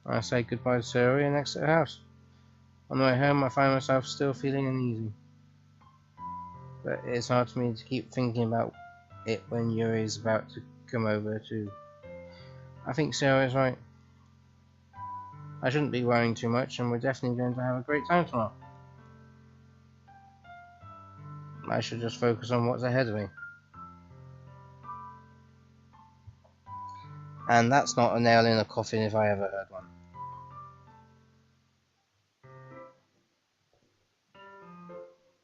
I say goodbye to Sarah and exit the house. On the way home, I find myself still feeling uneasy. But it's hard for me to keep thinking about it when Yuri's about to come over too. I think Sarah is right. I shouldn't be worrying too much, and we're definitely going to have a great time tomorrow. I should just focus on what's ahead of me. And that's not a nail in a coffin if I ever heard one.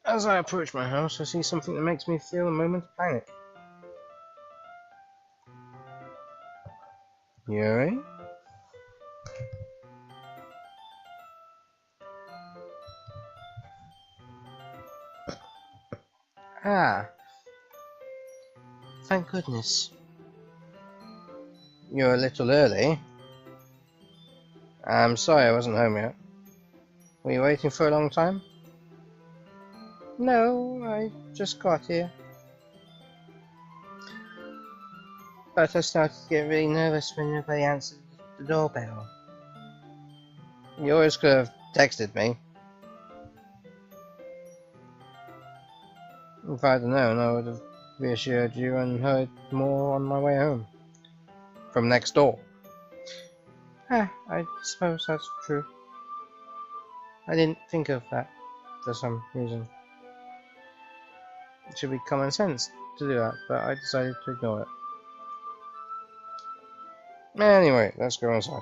As I approach my house, I see something that makes me feel a moment of panic. Yuri? Ah, thank goodness. You're a little early. I'm sorry I wasn't home yet. Were you waiting for a long time? No, I just got here. But I started to get really nervous when nobody answered the doorbell. You always could have texted me. If I'd have known, I would have reassured you and heard more on my way home. From next door. Ah, I suppose that's true. I didn't think of that for some reason. It should be common sense to do that, but I decided to ignore it. Anyway, let's go inside.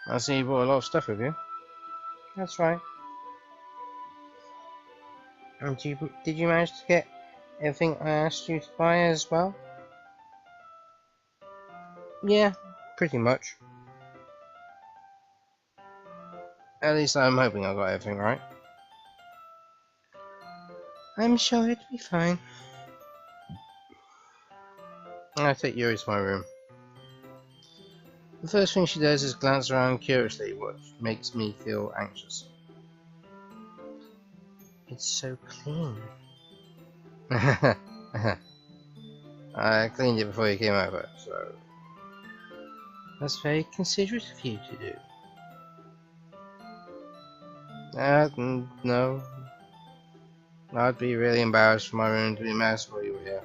I see you brought a lot of stuff with you. That's right. And did you manage to get everything I asked you to buy as well? Yeah, pretty much. At least I'm hoping I got everything right. I'm sure it'll be fine. I take Yuri to my room. The first thing she does is glance around curiously, which makes me feel anxious. It's so clean. I cleaned it before you came over, so... That's very considerate of you to do. No. I'd be really embarrassed for my room to be a mess while you were here.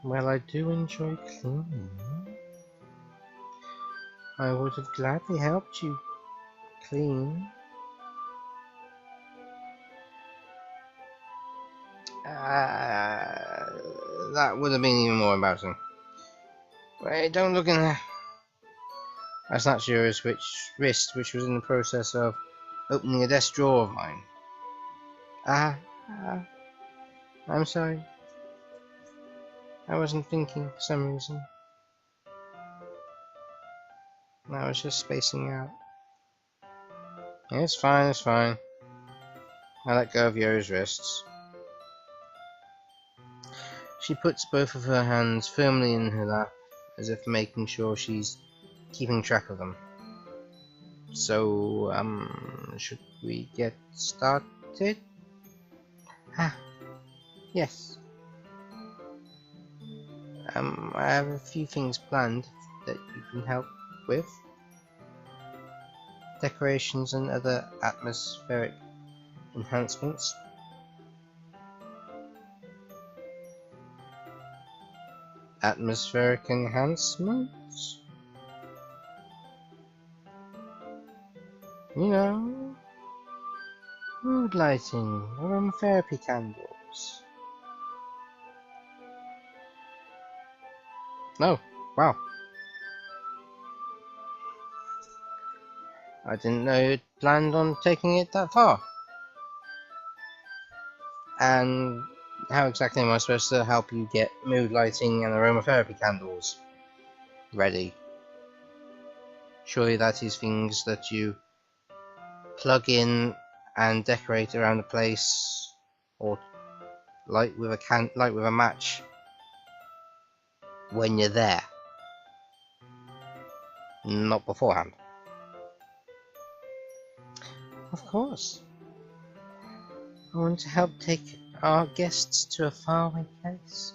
Well, I do enjoy cleaning. I would have gladly helped you clean. That would have been even more embarrassing. Wait, don't look in there. I snatched Yuri's wrist, which was in the process of opening a desk drawer of mine. I'm sorry. I wasn't thinking for some reason. I was just spacing out. It's fine, it's fine. I let go of Yuri's wrists. She puts both of her hands firmly in her lap, as if making sure she's keeping track of them. So, should we get started? Yes. I have a few things planned that you can help with. Decorations and other atmospheric enhancements. Atmospheric enhancements? You know, mood lighting, aromatherapy candles. Oh, wow. I didn't know you'd planned on taking it that far. And how exactly am I supposed to help you get mood lighting and aromatherapy candles ready? Surely that is things that you plug in and decorate around the place, or light with a match when you're there, not beforehand. Of course. I want to help take our guests to a faraway place.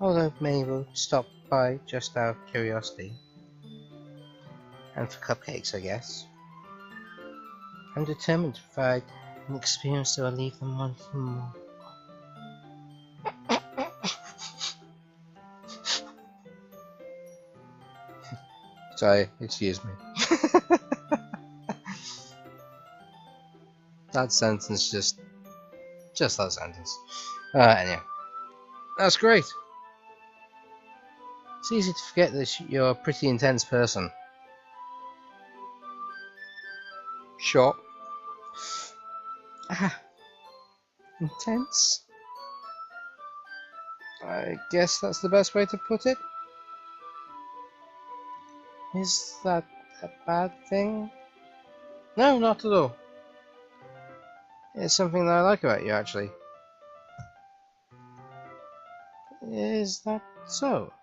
although many will stop by just out of curiosity. And for cupcakes, I guess. I'm determined to provide an experience that will leave them wanting more. Sorry, excuse me. That sentence just that sentence. Anyway, that's great. It's easy to forget that you're a pretty intense person. Sure. Intense? I guess that's the best way to put it. Is that a bad thing? No, not at all. It's something that I like about you, actually. Is that so?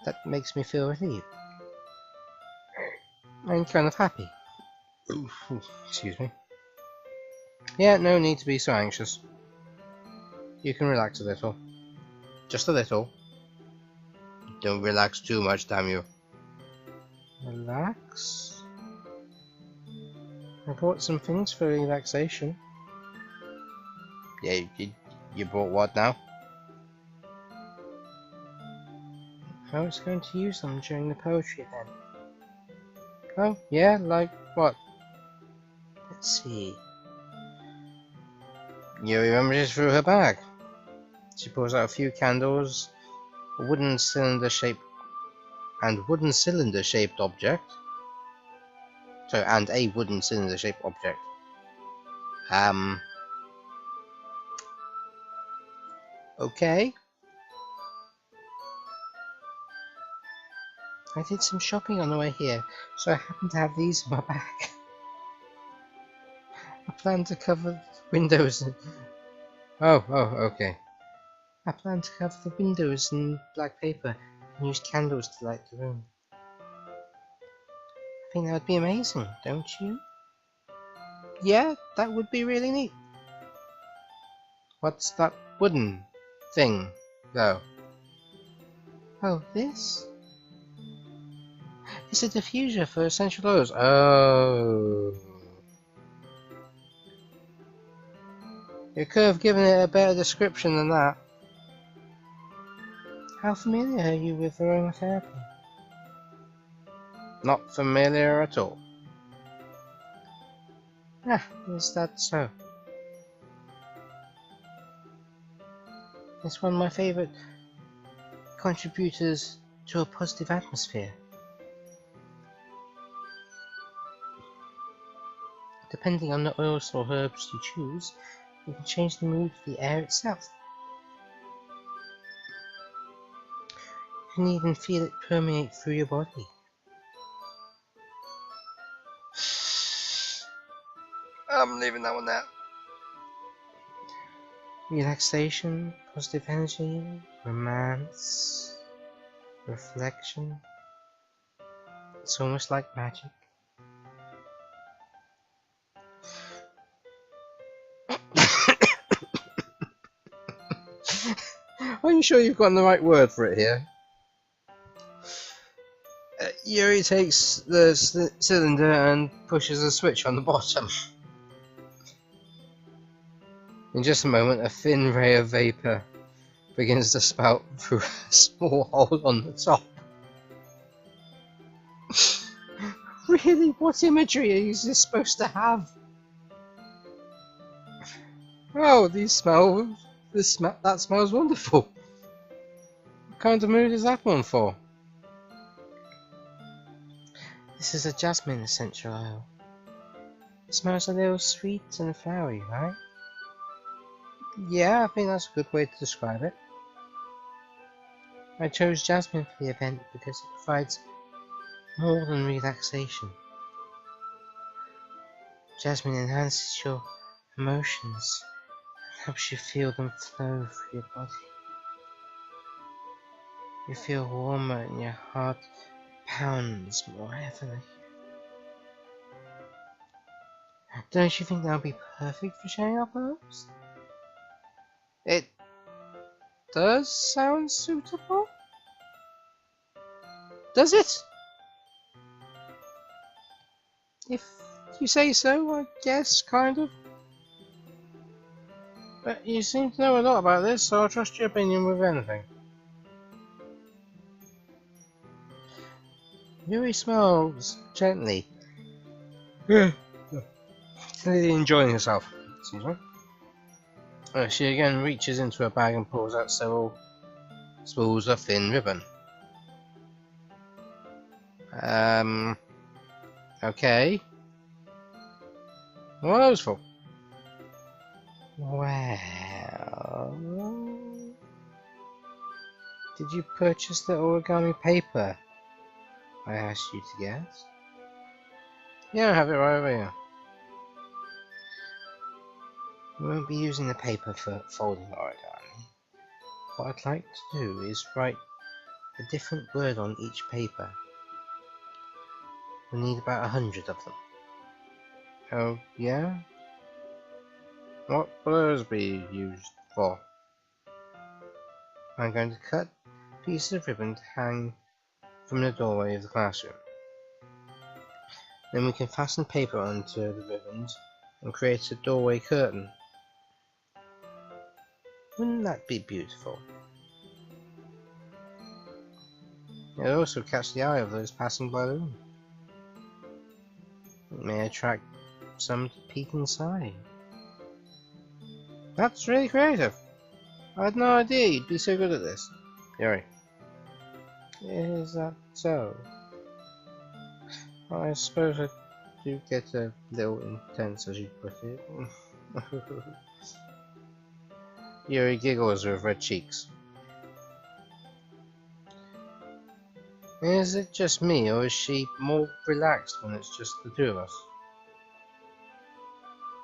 That makes me feel relieved. I'm kind of happy. Excuse me. Yeah, no need to be so anxious. You can relax a little. Just a little. Don't relax too much, damn you. Relax? I bought some things for relaxation. Yeah, you bought what now? I was going to use them during the poetry event. Oh, yeah, like what? Let's see. You remember this through her bag? She pulls out a few candles, a wooden cylinder shaped object. So, and a wooden cylinder shaped object. Okay. I did some shopping on the way here, so I happen to have these in my bag. I plan to cover the windows in... Oh, okay. I plan to cover the windows in black paper and use candles to light the room. I think that would be amazing, don't you? Yeah, that would be really neat. What's that wooden thing, though? Oh, this? It's a diffuser for essential oils. Oh. You could have given it a better description than that. How familiar are you with aromatherapy? Not familiar at all. Ah, is that so? It's one of my favourite contributors to a positive atmosphere. Depending on the oils or herbs you choose, you can change the mood of the air itself. You can even feel it permeate through your body. I'm leaving that one out. Relaxation, positive energy, romance, reflection. It's almost like magic. Are you sure you've gotten the right word for it here? Yuri takes the cylinder and pushes a switch on the bottom. In just a moment, a thin ray of vapor begins to spout through a small hole on the top. Really, what imagery is this supposed to have? Oh, that smells wonderful. What kind of mood is that one for? This is a jasmine essential oil. It smells a little sweet and flowery, right? Yeah, I think that's a good way to describe it. I chose jasmine for the event because it provides more than relaxation. Jasmine enhances your emotions and helps you feel them flow through your body. You feel warmer and your heart pounds more heavily. Don't you think that would be perfect for showing up herbs? does sound suitable. Does it? If you say so, I guess, kind of. But you seem to know a lot about this, so I'll trust your opinion with anything. Yuri smiles gently, clearly enjoying herself. Excuse me. She again reaches into her bag and pulls out several spools of thin ribbon. Okay. What are those for? Well... Did you purchase the origami paper I asked you to get? Yeah, I have it right over here. We won't be using the paper for folding origami. What I'd like to do is write a different word on each paper. We need about 100 of them. Oh, yeah? What will those be used for? I'm going to cut pieces of ribbon to hang from the doorway of the classroom. Then we can fasten paper onto the ribbons and create a doorway curtain. Wouldn't that be beautiful? It'll also catch the eye of those passing by the room. It may attract some to peek inside. That's really creative. I had no idea you'd be so good at this. Yuri. Is that so? I suppose I do get a little intense, as you put it. Yuri giggles with red cheeks. Is it just me, or is she more relaxed when it's just the two of us?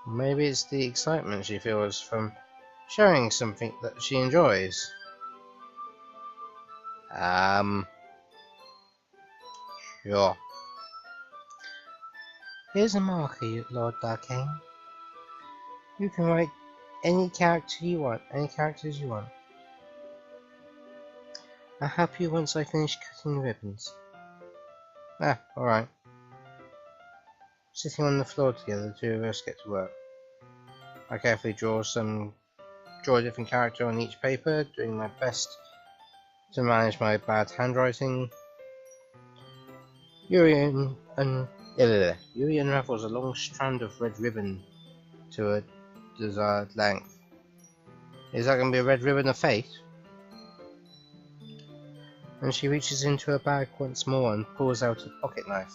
Maybe it's the excitement she feels from sharing something that she enjoys. Sure. Here's a marker, Lord Darkane. You can write any character you want, any characters you want. I'll help you once I finish cutting the ribbons. Ah, alright. Sitting on the floor together, the two of us get to work. I carefully draw a different character on each paper, doing my best to manage my bad handwriting. Yuri unravels a long strand of red ribbon to a desired length. Is that going to be a red ribbon of fate? And she reaches into her bag once more and pulls out a pocket knife.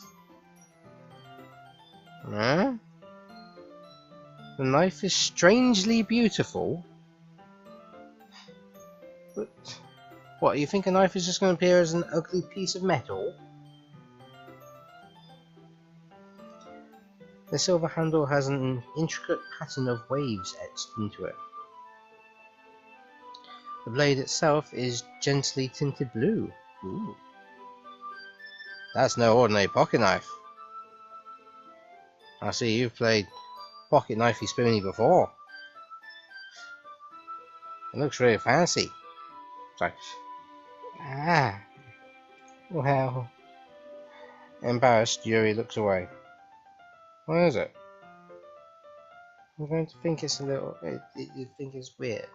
Huh? The knife is strangely beautiful. But what, you think a knife is just going to appear as an ugly piece of metal? The silver handle has an intricate pattern of waves etched into it. The blade itself is gently tinted blue. Ooh. That's no ordinary pocket knife. I see you've played pocket knifey spoony before. It looks really fancy. Sorry. Ah. Well. Embarrassed, Yuri looks away. What is it? I'm going to think it's a little... You think it's weird.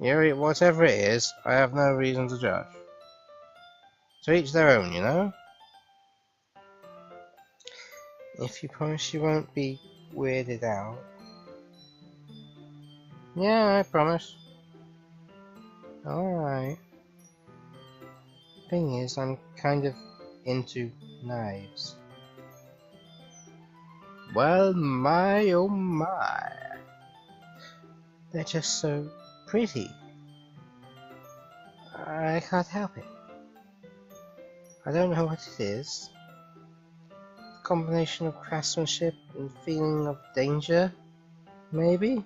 Yuri, whatever it is, I have no reason to judge. To each their own, you know? If you promise you won't be weirded out. Yeah, I promise. Alright. Thing is, I'm kind of into knives. Well, my oh my. They're just so pretty. I can't help it. I don't know what it is. A combination of craftsmanship and feeling of danger, maybe?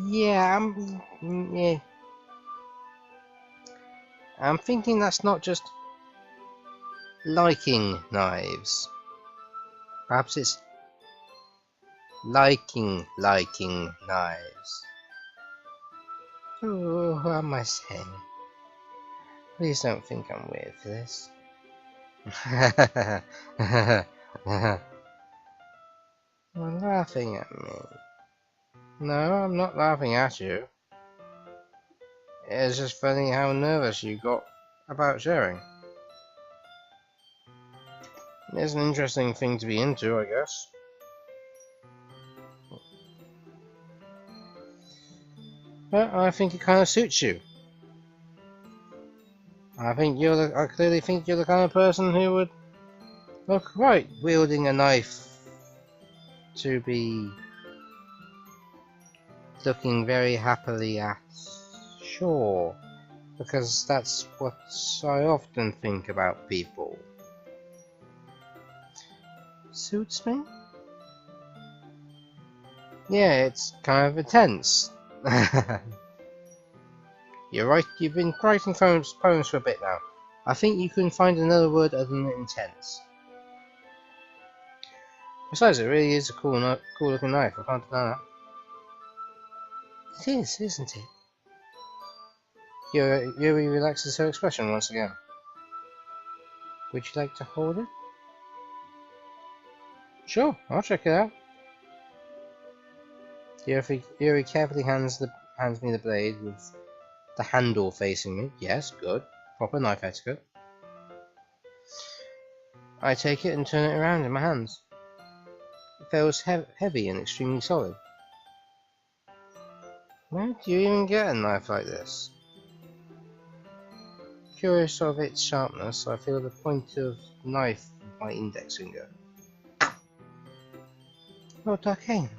Yeah, I'm thinking that's not just liking knives. Perhaps it's Liking knives. Oh, what am I saying? Please don't think I'm weird for this. You're laughing at me. No, I'm not laughing at you. It's just funny how nervous you got about sharing. It's an interesting thing to be into, I guess. But I think it kind of suits you. I clearly think you're the kind of person who would look right wielding a knife to be looking very happily at. Sure, because that's what I often think about people. Suits me? Yeah, it's kind of intense. You're right, you've been writing poems for a bit now. I think you can find another word other than intense. Besides, it really is a cool looking knife, I can't deny that. It is, isn't it? Yuri relaxes her expression once again. Would you like to hold it? Sure, I'll check it out. Yuri carefully hands me the blade with the handle facing me. Yes, good. Proper knife etiquette. I take it and turn it around in my hands. It feels heavy and extremely solid. Where do you even get a knife like this? Curious of its sharpness, I feel the point of the knife with my index finger. Oh, Darkane,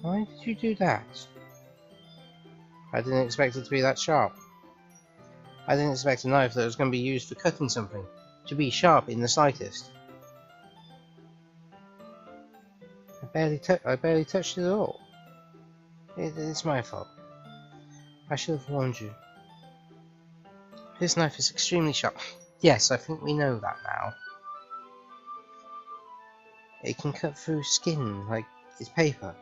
why did you do that? I didn't expect it to be that sharp. I didn't expect a knife that was going to be used for cutting something to be sharp in the slightest. I barely touched it at all. It's my fault. I should have warned you. This knife is extremely sharp. Yes, I think we know that now. It can cut through skin like it's paper.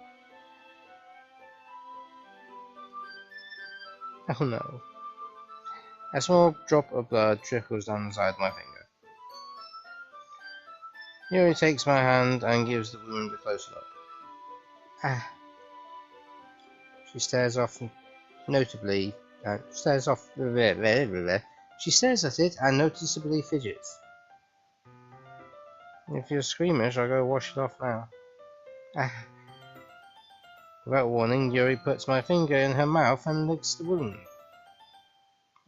Oh no. A small drop of blood trickles down the side of my finger. Yuri takes my hand and gives the wound a close look. Ah. She stares off notably. She stares at it and noticeably fidgets. If you're squeamish, I'll go wash it off now. Ah. Without warning, Yuri puts my finger in her mouth and licks the wound.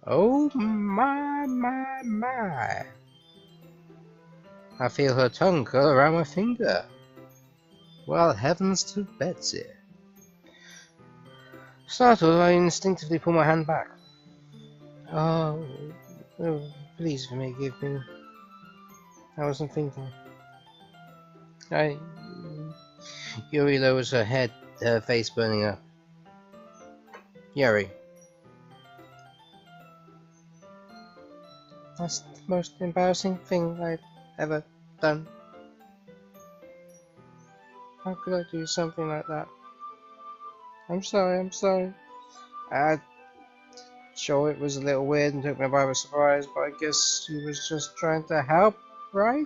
Oh my. I feel her tongue curl around my finger. Well, heavens to Betsy. Startled, I instinctively pull my hand back. Oh, please forgive me. I wasn't thinking. Yuri lowers her head, her face burning up. Yuri. That's the most embarrassing thing I've ever done. How could I do something like that? I'm sorry. Sure, it was a little weird and took me by surprise, but I guess she was just trying to help, right?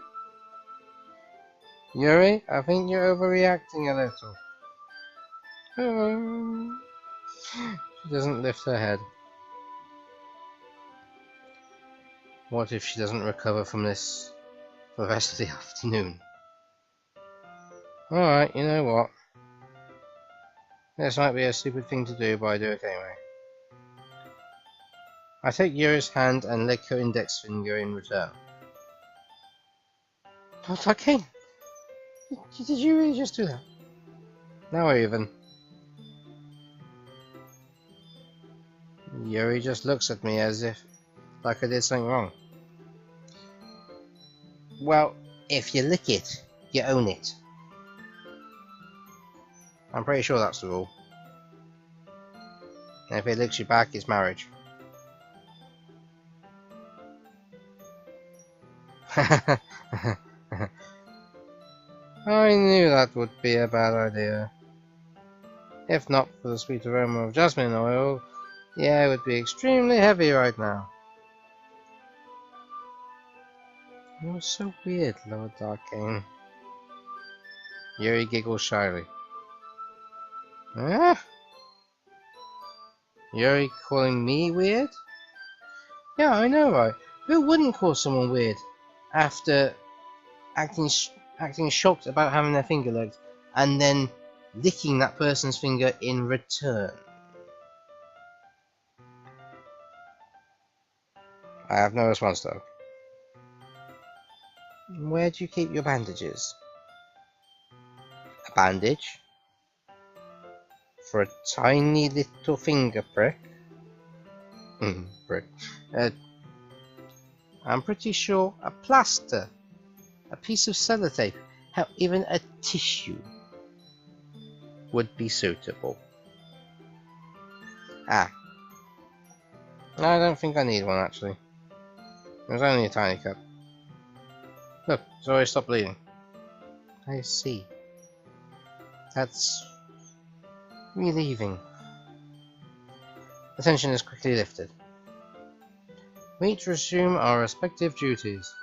Yuri, I think you're overreacting a little. She doesn't lift her head. What if she doesn't recover from this for the rest of the afternoon? Alright, you know what? This might be a stupid thing to do, but I do it anyway. I take Yuri's hand and lick her index finger in return. Oh, fucking! Did you really just do that? Now we're even. Yuri just looks at me as if like I did something wrong. Well, if you lick it, you own it. I'm pretty sure that's the rule. And if it licks you back, it's marriage. I knew that would be a bad idea. If not for the sweet aroma of jasmine oil, the air would be extremely heavy right now. You're so weird, Lord Arcane. Yuri giggles shyly. Huh? Yuri calling me weird? Yeah, I know, right? Who wouldn't call someone weird after acting shocked about having their finger licked and then licking that person's finger in return? I have no response though. Where do you keep your bandages? A bandage? For a tiny little finger prick? Prick. I'm pretty sure a plaster, a piece of sellotape, hell, even a tissue would be suitable. Ah. No, I don't think I need one actually. It was only a tiny cup. Look, it's already stopped bleeding. I see. That's relieving. The tension is quickly lifted. We each resume our respective duties.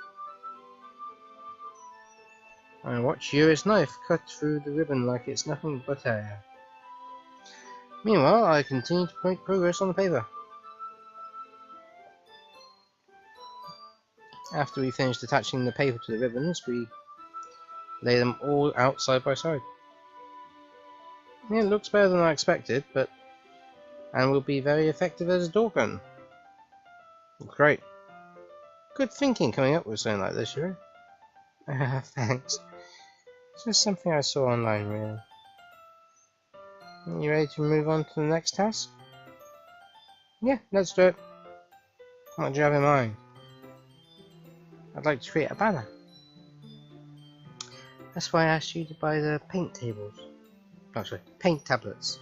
I watch Yuri's knife cut through the ribbon like it's nothing but air. Meanwhile, I continue to make progress on the paper. After we finish attaching the paper to the ribbons, we lay them all out side by side. It looks better than I expected, and will be very effective as a door gun. Great. Good thinking coming up with something like this, Yuri. Thanks. It's just something I saw online, really. You ready to move on to the next task? Yeah, let's do it. What do you have in mind? I'd like to create a banner. That's why I asked you to buy the paint tables. Oh, sorry, paint tablets.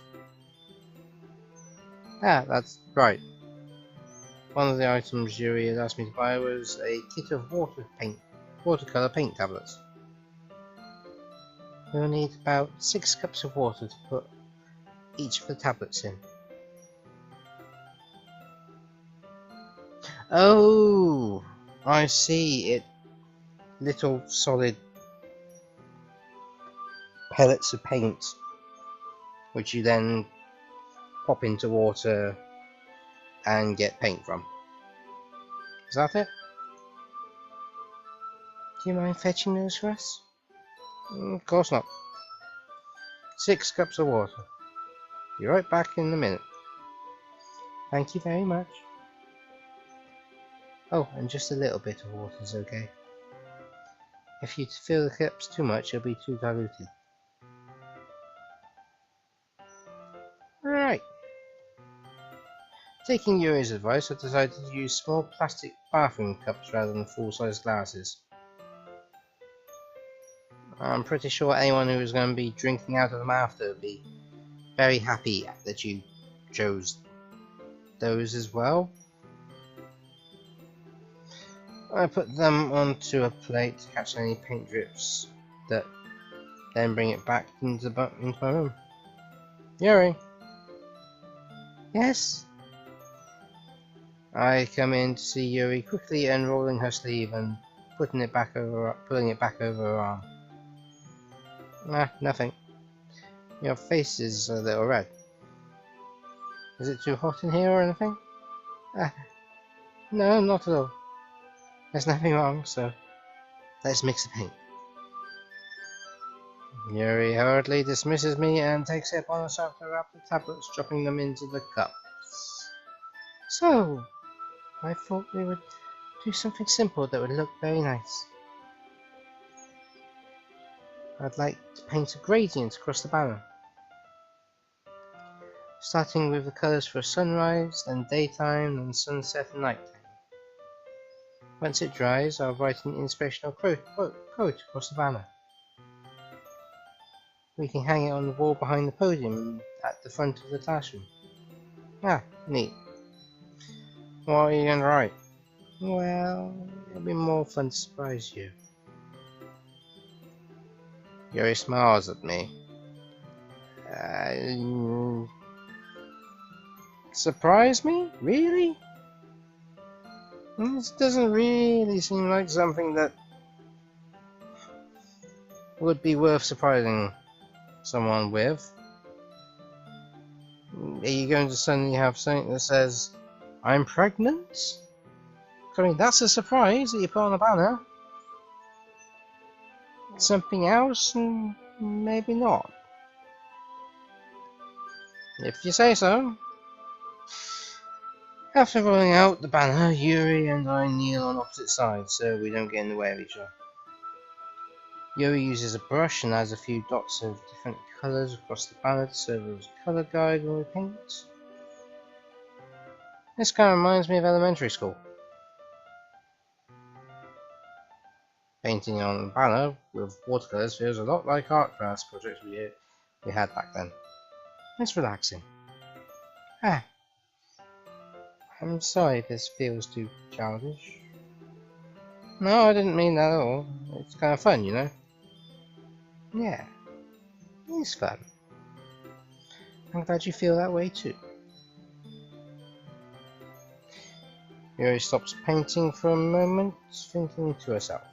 Ah, that's right. One of the items Yuri had asked me to buy was a kit of watercolor paint tablets. We'll need about 6 cups of water to put each of the tablets in. Oh, I see. Little solid pellets of paint, which you then pop into water and get paint from. Is that it? Do you mind fetching those for us? Of course not. 6 cups of water. Be right back in a minute. Thank you very much. Oh, and just a little bit of water is okay. If you fill the cups too much, it'll be too diluted. Right. Taking Yuri's advice, I decided to use small plastic bathroom cups rather than full-size glasses. I'm pretty sure anyone who is going to be drinking out of them after will be very happy that you chose those as well. I put them onto a plate to catch any paint drips, that then bring it back into my room. Yuri! Yes? I come in to see Yuri quickly unrolling her sleeve and pulling it back over her arm. Ah, nothing. Your face is a little red. Is it too hot in here or anything? Ah, no, not at all. There's nothing wrong, so let's mix the paint. Yuri hurriedly dismisses me and takes it upon herself to wrap the tablets, dropping them into the cups. So, I thought we would do something simple that would look very nice. I'd like to paint a gradient across the banner, starting with the colours for sunrise, then daytime, then sunset and nighttime. Once it dries, I'll write an inspirational quote across the banner. We can hang it on the wall behind the podium at the front of the classroom. Ah, neat. What are you going to write? Well, it'll be more fun to surprise you. Yuri smiles at me. Uh, Surprise me? Really? This doesn't really seem like something that would be worth surprising someone with. Are you going to suddenly have something that says, I'm pregnant? I mean, that's a surprise that you put on a banner. Something else? Maybe not. If you say so. After rolling out the banner, Yuri and I kneel on opposite sides so we don't get in the way of each other. Yuri uses a brush and adds a few dots of different colours across the banner to serve as a colour guide when we paint. This kind of reminds me of elementary school. Painting on a banner with watercolours feels a lot like art class projects we had back then. It's relaxing. Ah, I'm sorry if this feels too childish. No, I didn't mean that at all. It's kind of fun, you know? Yeah, it's fun. I'm glad you feel that way too. Yuri stops painting for a moment, thinking to herself.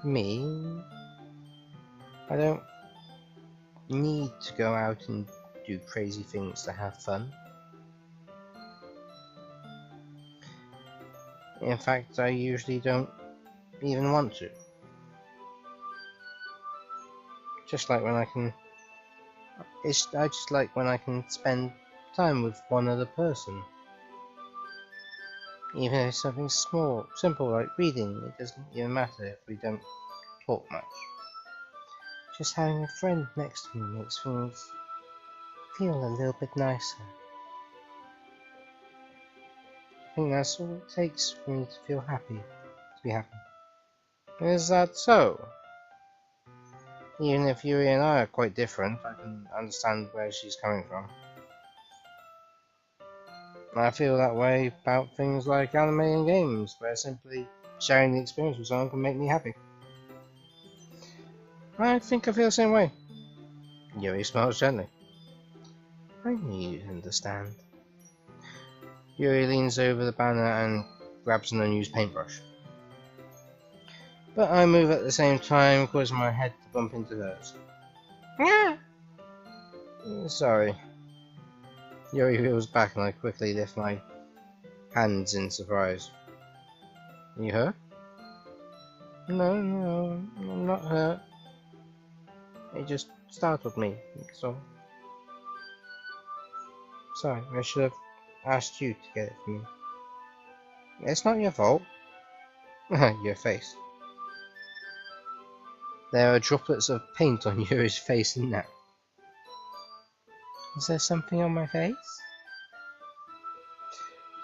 Me, I don't need to go out and do crazy things to have fun. In fact, I usually don't even want to. Just like when I can I just like when I can spend time with one other person. Even if it's something small, simple like reading, it doesn't even matter if we don't talk much. Just having a friend next to me makes things feel a little bit nicer. I think that's all it takes for me to feel happy, to be happy. Is that so? Even if Yuri and I are quite different, I can understand where she's coming from. I feel that way about things like anime and games, where simply sharing the experience with someone can make me happy. I think I feel the same way. Yuri smiles gently. I knew you'd understand. Yuri leans over the banner and grabs an unused paintbrush. But I move at the same time, causing my head to bump into hers. Yeah. Sorry. Yuri wheels back and I quickly lift my hands in surprise. You hurt? No, I'm not hurt. It just startled me, so... Sorry, I should have asked you to get it for me. It's not your fault. Your face. There are droplets of paint on Yuri's face and neck. Is there something on my face?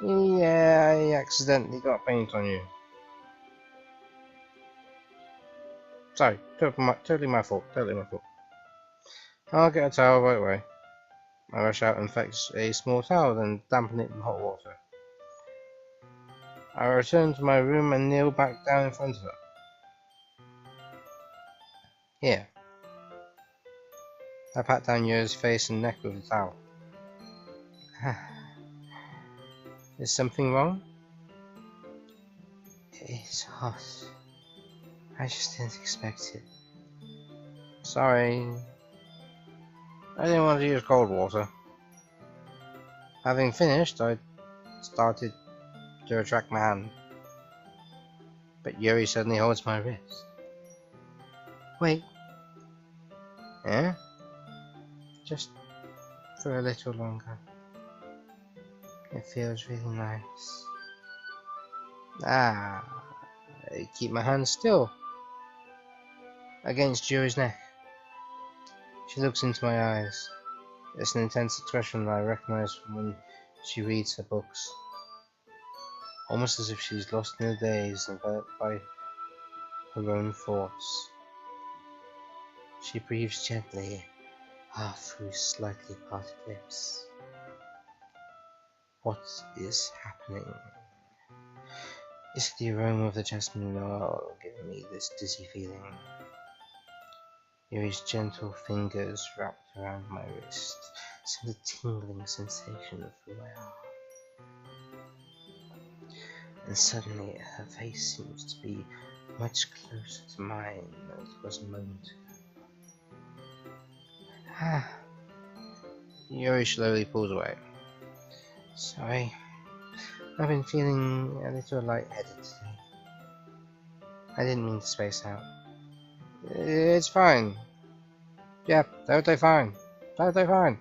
Yeah, I accidentally got paint on you. Sorry, totally my fault. I'll get a towel right away. I rush out and fetch a small towel, then dampen it in hot water. I return to my room and kneel back down in front of her. Here. I pat down Yuri's face and neck with the towel. Is something wrong? It's hot. I just didn't expect it. Sorry. I didn't want to use cold water. Having finished, I started to retract my hand. But Yuri suddenly holds my wrist. Wait. Eh? Just for a little longer. It feels really nice. I keep my hand still against Yuri's neck. She looks into my eyes. It's an intense expression that I recognize from when she reads her books. Almost as if she's lost in a daze, enveloped by her own thoughts. She breathes gently, half through slightly parted lips. What is happening? Is it the aroma of the jasmine oil giving me this dizzy feeling? Yuri's gentle fingers wrapped around my wrist sent a tingling sensation throughout. And suddenly her face seems to be much closer to mine than it was a moment ago. Yuri slowly pulls away. Sorry, I've been feeling a little lightheaded today. I didn't mean to space out. It's fine. Yeah, totally fine. Totally fine.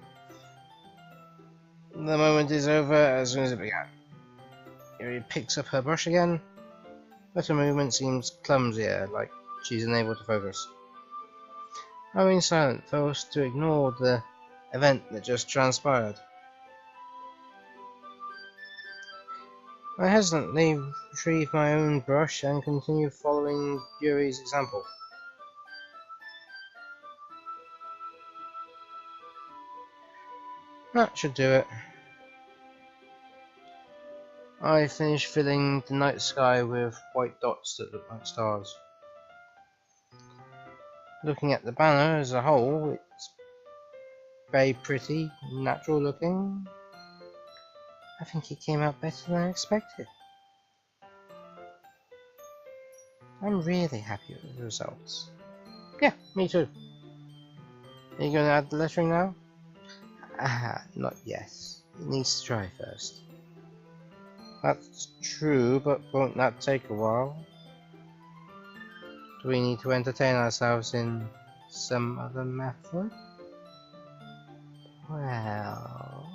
The moment is over as soon as it began. Yuri picks up her brush again, but her movement seems clumsier, like she's unable to focus. I remain silent, forced to ignore the event that just transpired. I hesitantly retrieve my own brush and continue following Yuri's example. That should do it. I finish filling the night sky with white dots that look like stars. Looking at the banner as a whole, it's very pretty, natural looking. I think it came out better than I expected. I'm really happy with the results. Yeah, me too. Are you going to add the lettering now? Not yet. It needs to dry first. That's true, but won't that take a while? Do we need to entertain ourselves in some other method? Well,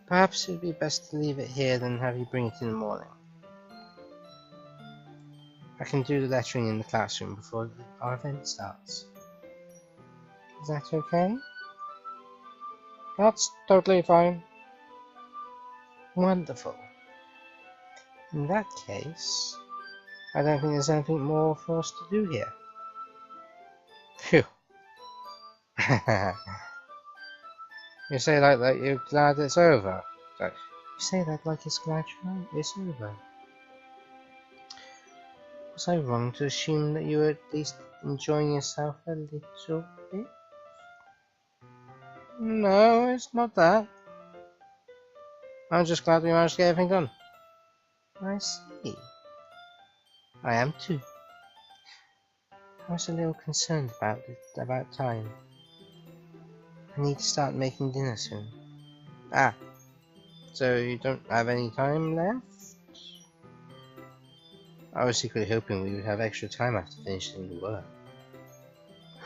perhaps it would be best to leave it here than have you bring it in the morning. I can do the lettering in the classroom before our event starts. Is that okay? That's totally fine. Wonderful. In that case, I don't think there's anything more for us to do here. Phew. You say that you're glad it's over. You say that like it's glad it's over. Was I wrong to assume that you were at least enjoying yourself a little bit? No, it's not that. I'm just glad we managed to get everything done. I see. I am too. I was a little concerned about time. I need to start making dinner soon. Ah, so you don't have any time left? I was secretly hoping we would have extra time after finishing the work.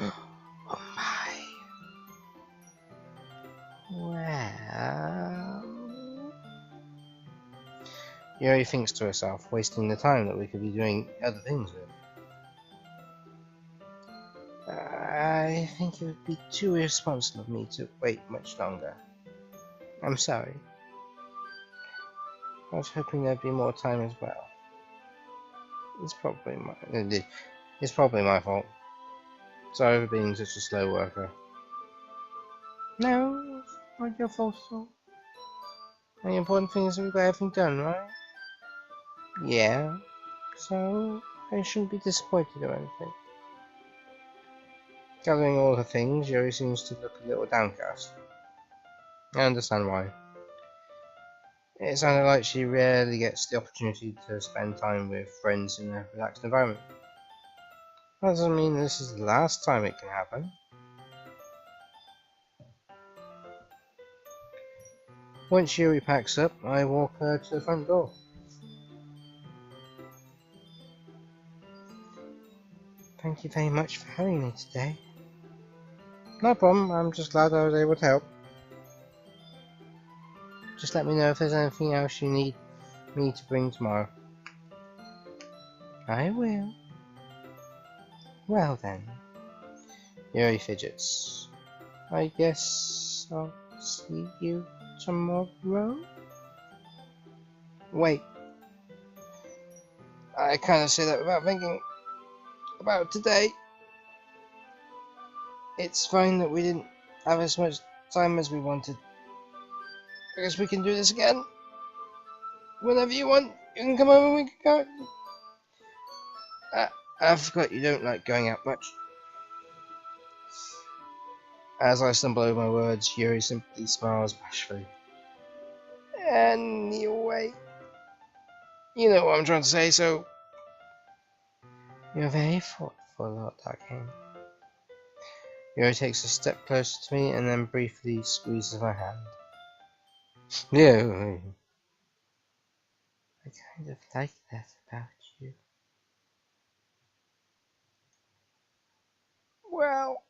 Oh my. Well... Yuri thinks to herself, wasting the time that we could be doing other things with. I think it would be too irresponsible of me to wait much longer. I'm sorry. I was hoping there'd be more time as well. It's probably my fault. Sorry for being such a slow worker. No, it's not your fault at all. The important thing is that we got everything done, right? Yeah, so I shouldn't be disappointed or anything. Gathering all her things, Yuri seems to look a little downcast. I understand why. It sounded like she rarely gets the opportunity to spend time with friends in a relaxed environment. That doesn't mean this is the last time it can happen. Once Yuri packs up, I walk her to the front door. Thank you very much for having me today. No problem, I'm just glad I was able to help. Just let me know if there's anything else you need me to bring tomorrow. I will. Well then. Yuri fidgets. I guess I'll see you tomorrow? Wait. I kinda say that without thinking about today. It's fine that we didn't have as much time as we wanted. I guess we can do this again. Whenever you want, you can come over and we can go. I forgot you don't like going out much. As I stumble over my words, Yuri simply smiles bashfully. Anyway, you know what I'm trying to say, so... You're very thoughtful, Lord Darkane. Yuri takes a step closer to me and then briefly squeezes my hand. Yeah, I kind of like that about you. Well,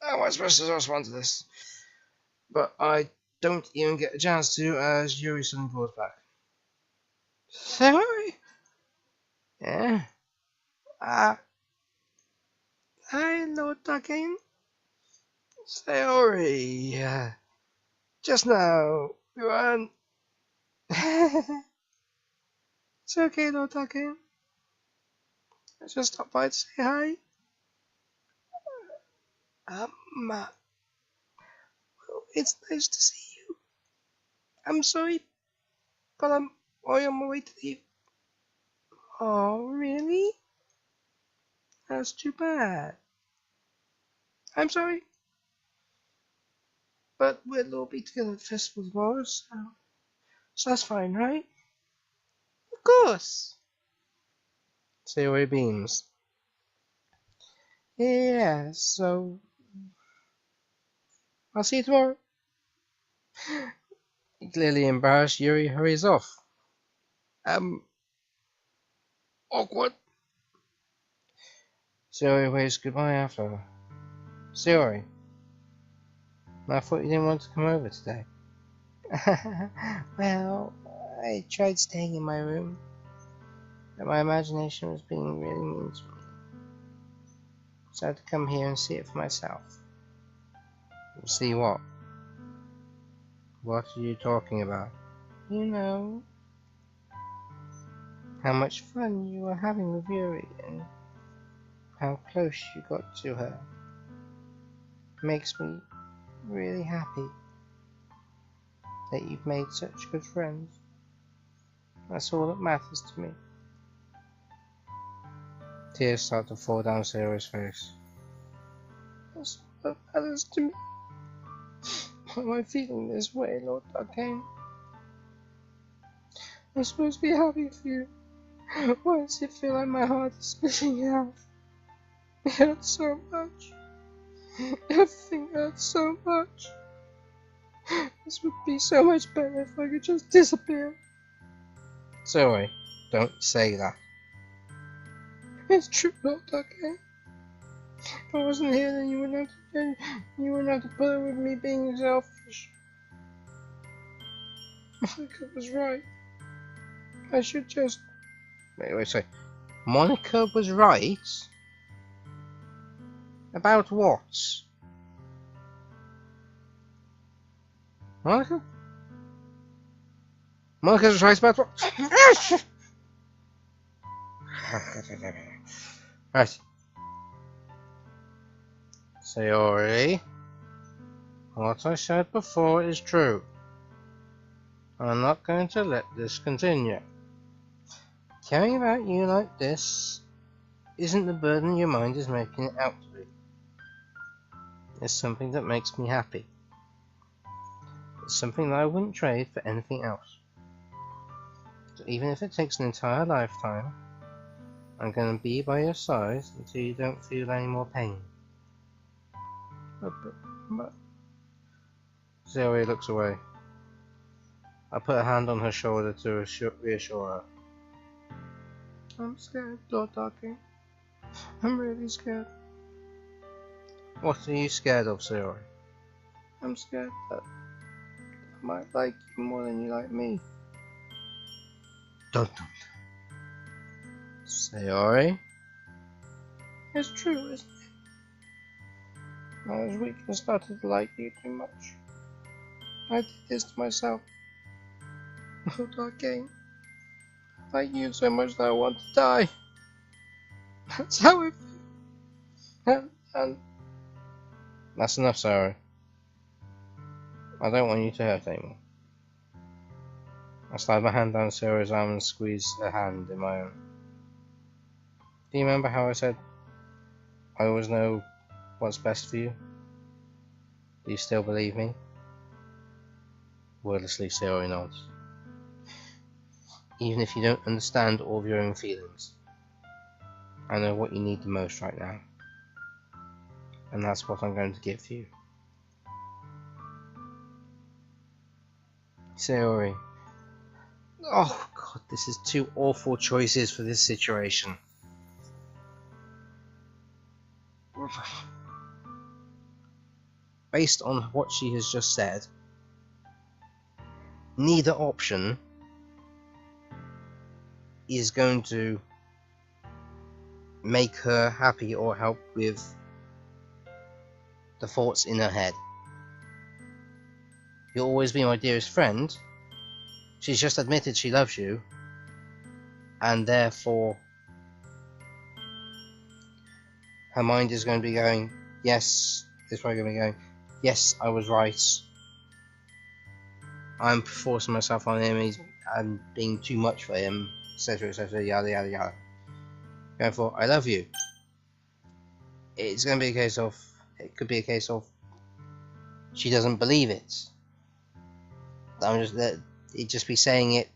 how am I supposed to respond to this? But I don't even get a chance to as Yuri suddenly pulls back. Sorry? Yeah? Hi, Lord Darkane. Sorry. Just now, we weren't... It's okay, Lord Darkane. I just stopped by to say hi. Well, it's nice to see you. I'm sorry, but I'm on my way to leave. Oh, really? That's too bad. I'm sorry. But we'll all be together at the festival tomorrow, so that's fine, right? Of course. Sayori beams. Yeah, so I'll see you tomorrow. Clearly embarrassed, Yuri hurries off. Awkward. Sayori waves goodbye after her. Sayori, I thought you didn't want to come over today. Well, I tried staying in my room, but my imagination was being really mean to me. So I had to come here and see it for myself. See what? What are you talking about? You know, how much fun you were having with Yuri and how close you got to her. Makes me really happy that you've made such good friends. That's all that matters to me. Tears start to fall down Sayori's face. That's all that matters to me. Why am I feeling this way, Lord Darkane? I'm supposed to be happy for you. Why does it feel like my heart is splitting out? It hurts so much. Everything hurts so much. This would be so much better if I could just disappear. Sorry, don't say that. It's true, Lord Darkane. If I wasn't here, then you wouldn't have to put up with me being selfish. Monica was right. I should just... Wait, sorry. Monica was right? About what? Monica? Monica was right about what? Right. Sayori, what I said before is true. I'm not going to let this continue. Caring about you like this isn't the burden your mind is making it out to be. It's something that makes me happy. It's something that I wouldn't trade for anything else. So even if it takes an entire lifetime, I'm going to be by your side until you don't feel any more pain. But... Zoe looks away. I put a hand on her shoulder to reassure her. I'm scared, Lord Darkane. I'm really scared. What are you scared of, Sayori? I'm scared that I might like you more than you like me. Don't. Sayori? It's true, isn't it? I was weak and started to like you too much. I did this to myself. Lord Darkane. I like you so much that I want to die. That's how I feel. And that's enough, Sayori. I don't want you to hurt anymore. I slide my hand down Sayori's arm and squeeze her hand in my own. Do you remember how I said I always know what's best for you? Do you still believe me? Wordlessly, Sayori nods. Even if you don't understand all of your own feelings, I know what you need the most right now. And that's what I'm going to give you. Sayori. Oh god, this is two awful choices for this situation. Based on what she has just said, neither option is going to make her happy or help with the thoughts in her head. You'll always be my dearest friend. She's just admitted she loves you, and therefore her mind is going to be going, yes, this way going to be going, yes, I was right. I'm forcing myself on him, I'm being too much for him, etc, etc, yada yada yada. Going for, I love you. It's going to be a case of, it could be a case of, she doesn't believe it. It'd just be saying it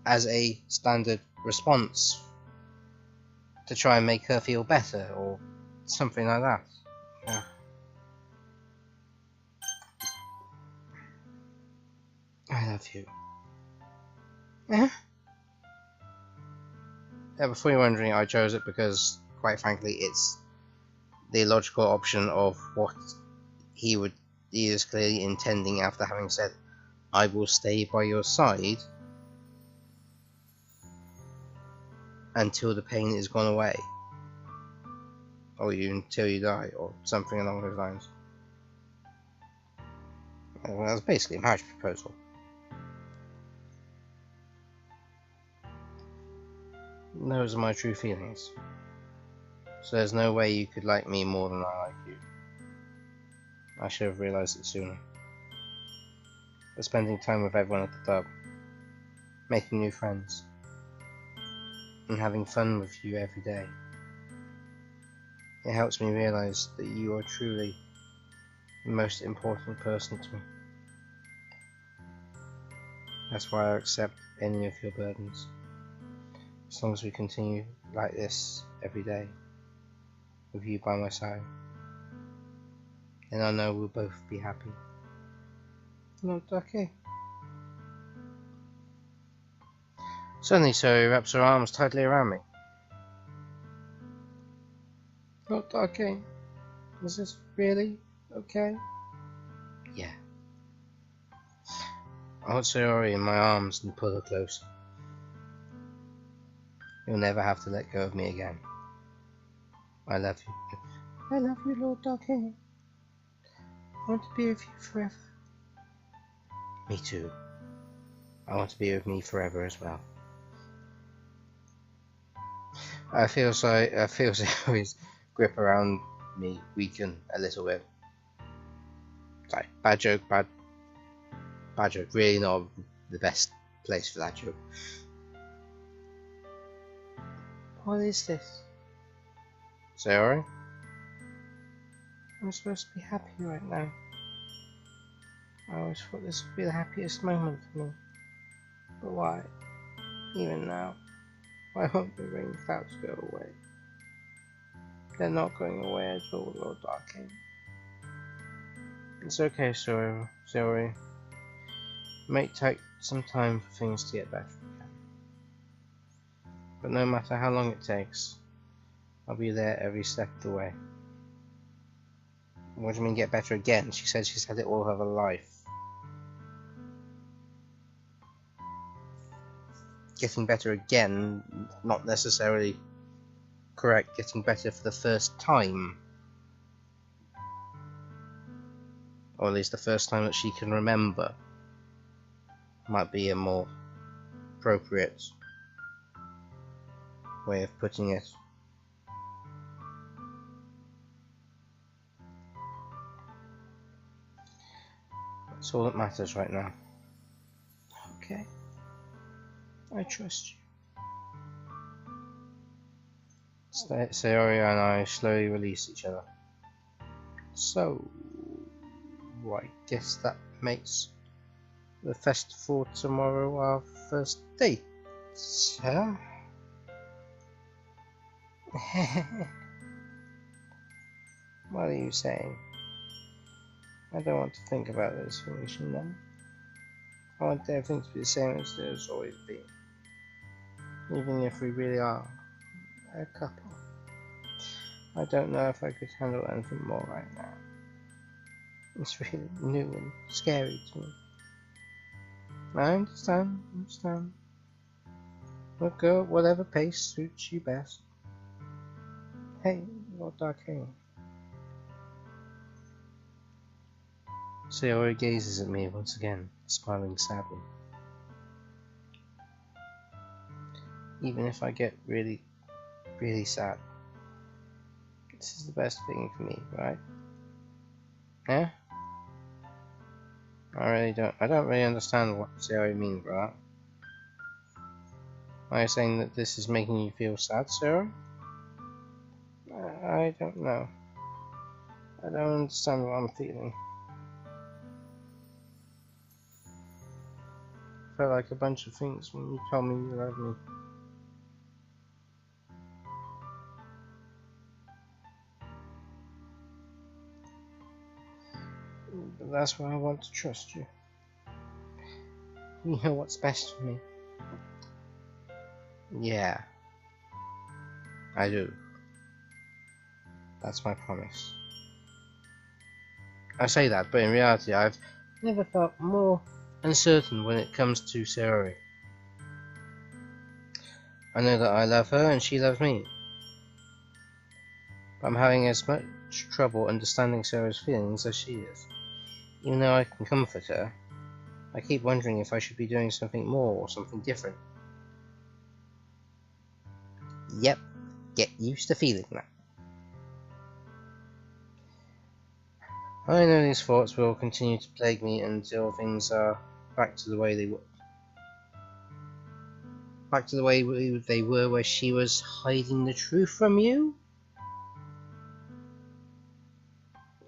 as a standard response to try and make her feel better, or something like that. Yeah. I love you. Yeah. Before you're wondering, I chose it because, quite frankly, it's the logical option of what he is clearly intending after having said, I will stay by your side until the pain is gone away. Or until you die, or something along those lines. Well, that's basically a marriage proposal. Those are my true feelings. So there's no way you could like me more than I like you. I should have realised it sooner. But spending time with everyone at the club, making new friends, and having fun with you every day, it helps me realise that you are truly the most important person to me. That's why I accept any of your burdens. As long as we continue like this every day, with you by my side, then I know we'll both be happy. Not okay. Suddenly Zoe wraps her arms tightly around me. Not okay. Is this really okay? Yeah. I hold Sayori in my arms and pull her close. You'll never have to let go of me again. I love you. I love you, Lord Doki. I want to be with you forever. Me too. I want to be with me forever as well. I feel Sayori's grip around me weaken a little bit. Sorry, bad joke. Really not the best place for that joke. What is this? Sayori? I'm supposed to be happy right now. I always thought this would be the happiest moment for me. But why? Even now? Why won't the rain clouds go away? They're not going away at all, Lord Darkane. It's okay, Sayori. It may take some time for things to get better again. But no matter how long it takes, I'll be there every step of the way. What do you mean get better again? She said she's had it all of her life. Getting better again, not necessarily correct. Getting better for the first time. Or at least the first time that she can remember. Might be a more appropriate way of putting it. That's all that matters right now. Okay. I trust you. Sayori and I slowly release each other. So, I guess that makes the festival tomorrow our first date, huh? What are you saying? I don't want to think about this finishing now. I want everything to be the same as it has always been. Even if we really are a couple. I don't know if I could handle anything more right now. It's really new and scary to me. I understand. We'll go at whatever pace suits you best. Hey, Lord Arcane. Sayori gazes at me once again, smiling sadly. Even if I get really, really sad, this is the best thing for me, right? Yeah? I don't really understand what Sayori means by that. Are you saying that this is making you feel sad, Sarah? I don't know. I don't understand what I'm feeling. I felt like a bunch of things when you told me you loved me. But that's why I want to trust you. You know what's best for me. Yeah, I do. That's my promise. I say that, but in reality I've never felt more uncertain when it comes to Sayori. I know that I love her and she loves me. But I'm having as much trouble understanding Sayori's feelings as she is. Even though I can comfort her, I keep wondering if I should be doing something more or something different. Yep, get used to feeling that. I know these thoughts will continue to plague me until things are back to the way they were. Back to the way they were where she was hiding the truth from you?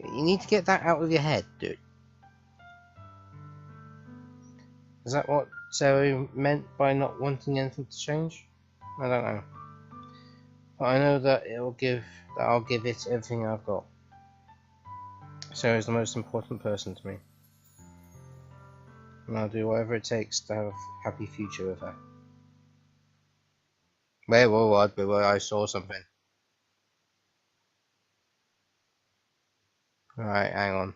You need to get that out of your head, dude. Is that what Sarah meant by not wanting anything to change? I don't know. But I know that I'll give it everything I've got. Sarah's the most important person to me. And I'll do whatever it takes to have a happy future with her. Wait, what? I saw something. Alright, hang on.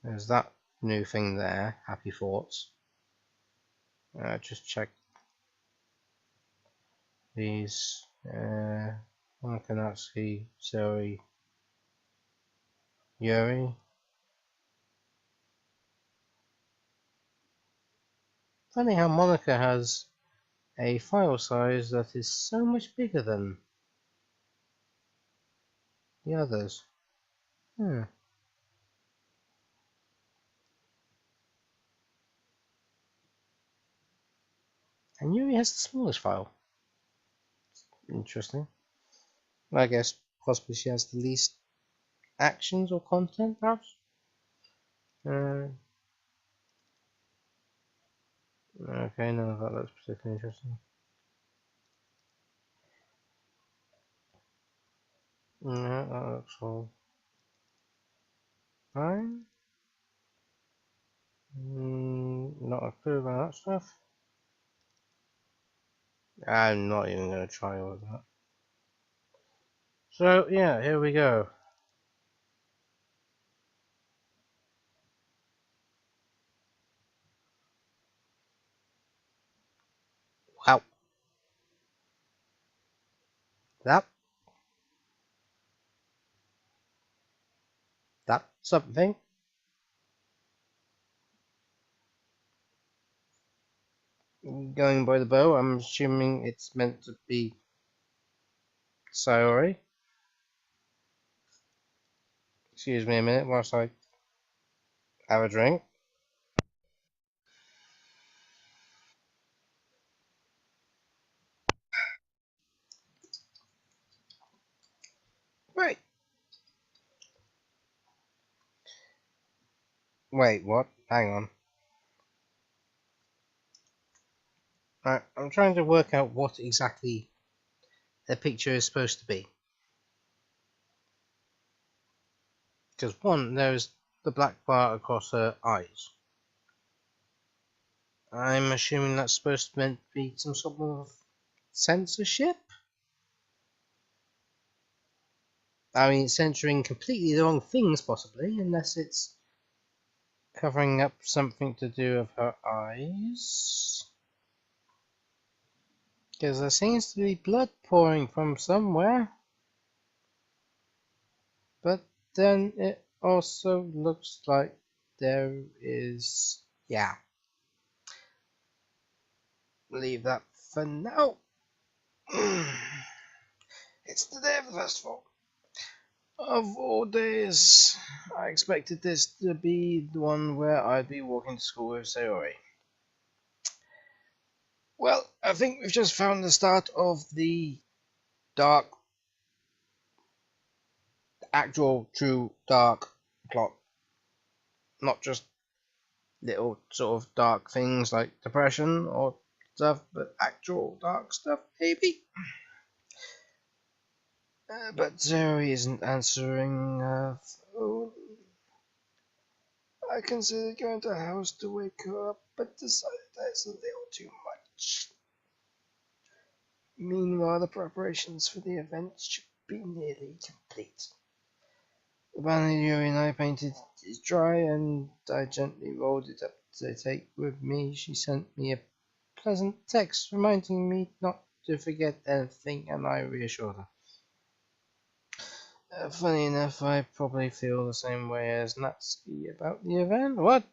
There's that new thing there, happy thoughts. Just check these. Monokanatsuki, Zoe, Yuri. Funny how Monica has a file size that is so much bigger than the others. Hmm. And Yuri has the smallest file. Interesting. I guess possibly she has the least actions or content, perhaps? Uh, okay, none of that looks particularly interesting. Yeah, that looks all fine. Not a clue about that stuff. I'm not even going to try all of that. So, yeah, here we go. Wow. That's something. Going by the bow, I'm assuming it's meant to be Sayori. Excuse me a minute whilst I have a drink. Right. Wait, what? Hang on. I'm trying to work out what exactly the picture is supposed to be. Because one, there's the black bar across her eyes. I'm assuming that's supposed to meant be some sort of censorship? I mean, it's censoring completely the wrong things, possibly, unless it's covering up something to do with her eyes. Because there seems to be blood pouring from somewhere. But then it also looks like there is... yeah. Leave that for now. It's the day of the festival. Of all days, I expected this to be the one where I'd be walking to school with Sayori. Well, I think we've just found the start of the dark, actual, true, dark plot. Not just little sort of dark things like depression or stuff, but actual dark stuff, maybe? But Zoe isn't answering her phone. I considered going to her house to wake her up, but decided that's a little too much. Meanwhile, the preparations for the event should be nearly complete. The banner I painted is dry, and I gently rolled it up to take with me. She sent me a pleasant text reminding me not to forget anything, and I reassured her. Funny enough, I probably feel the same way as Natsuki about the event. What?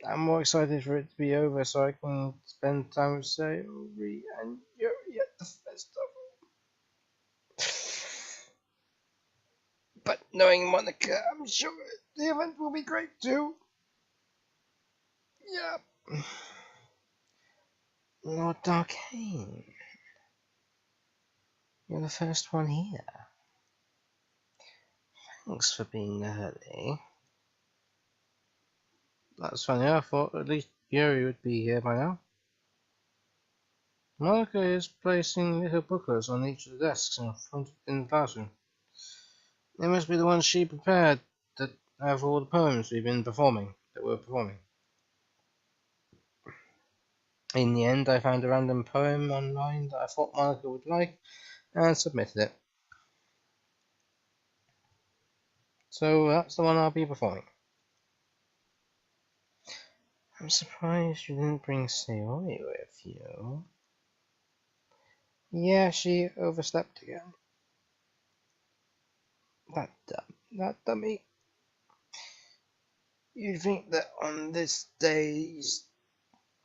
I'm more excited for it to be over so I can spend time with Sayori and Yuri at the festival. But knowing Monica, I'm sure the event will be great too. Yeah. Lord Darkane, you're the first one here. Thanks for being early. That's funny, I thought at least Yuri would be here by now. Monica is placing little booklets on each of the desks in the classroom. They must be the ones she prepared that have all the poems we've been performing, that we're performing. In the end, I found a random poem online that I thought Monica would like and submitted it. So that's the one I'll be performing. I'm surprised you didn't bring Sayori with you. Yeah, she overslept again. That dummy. You'd think that on days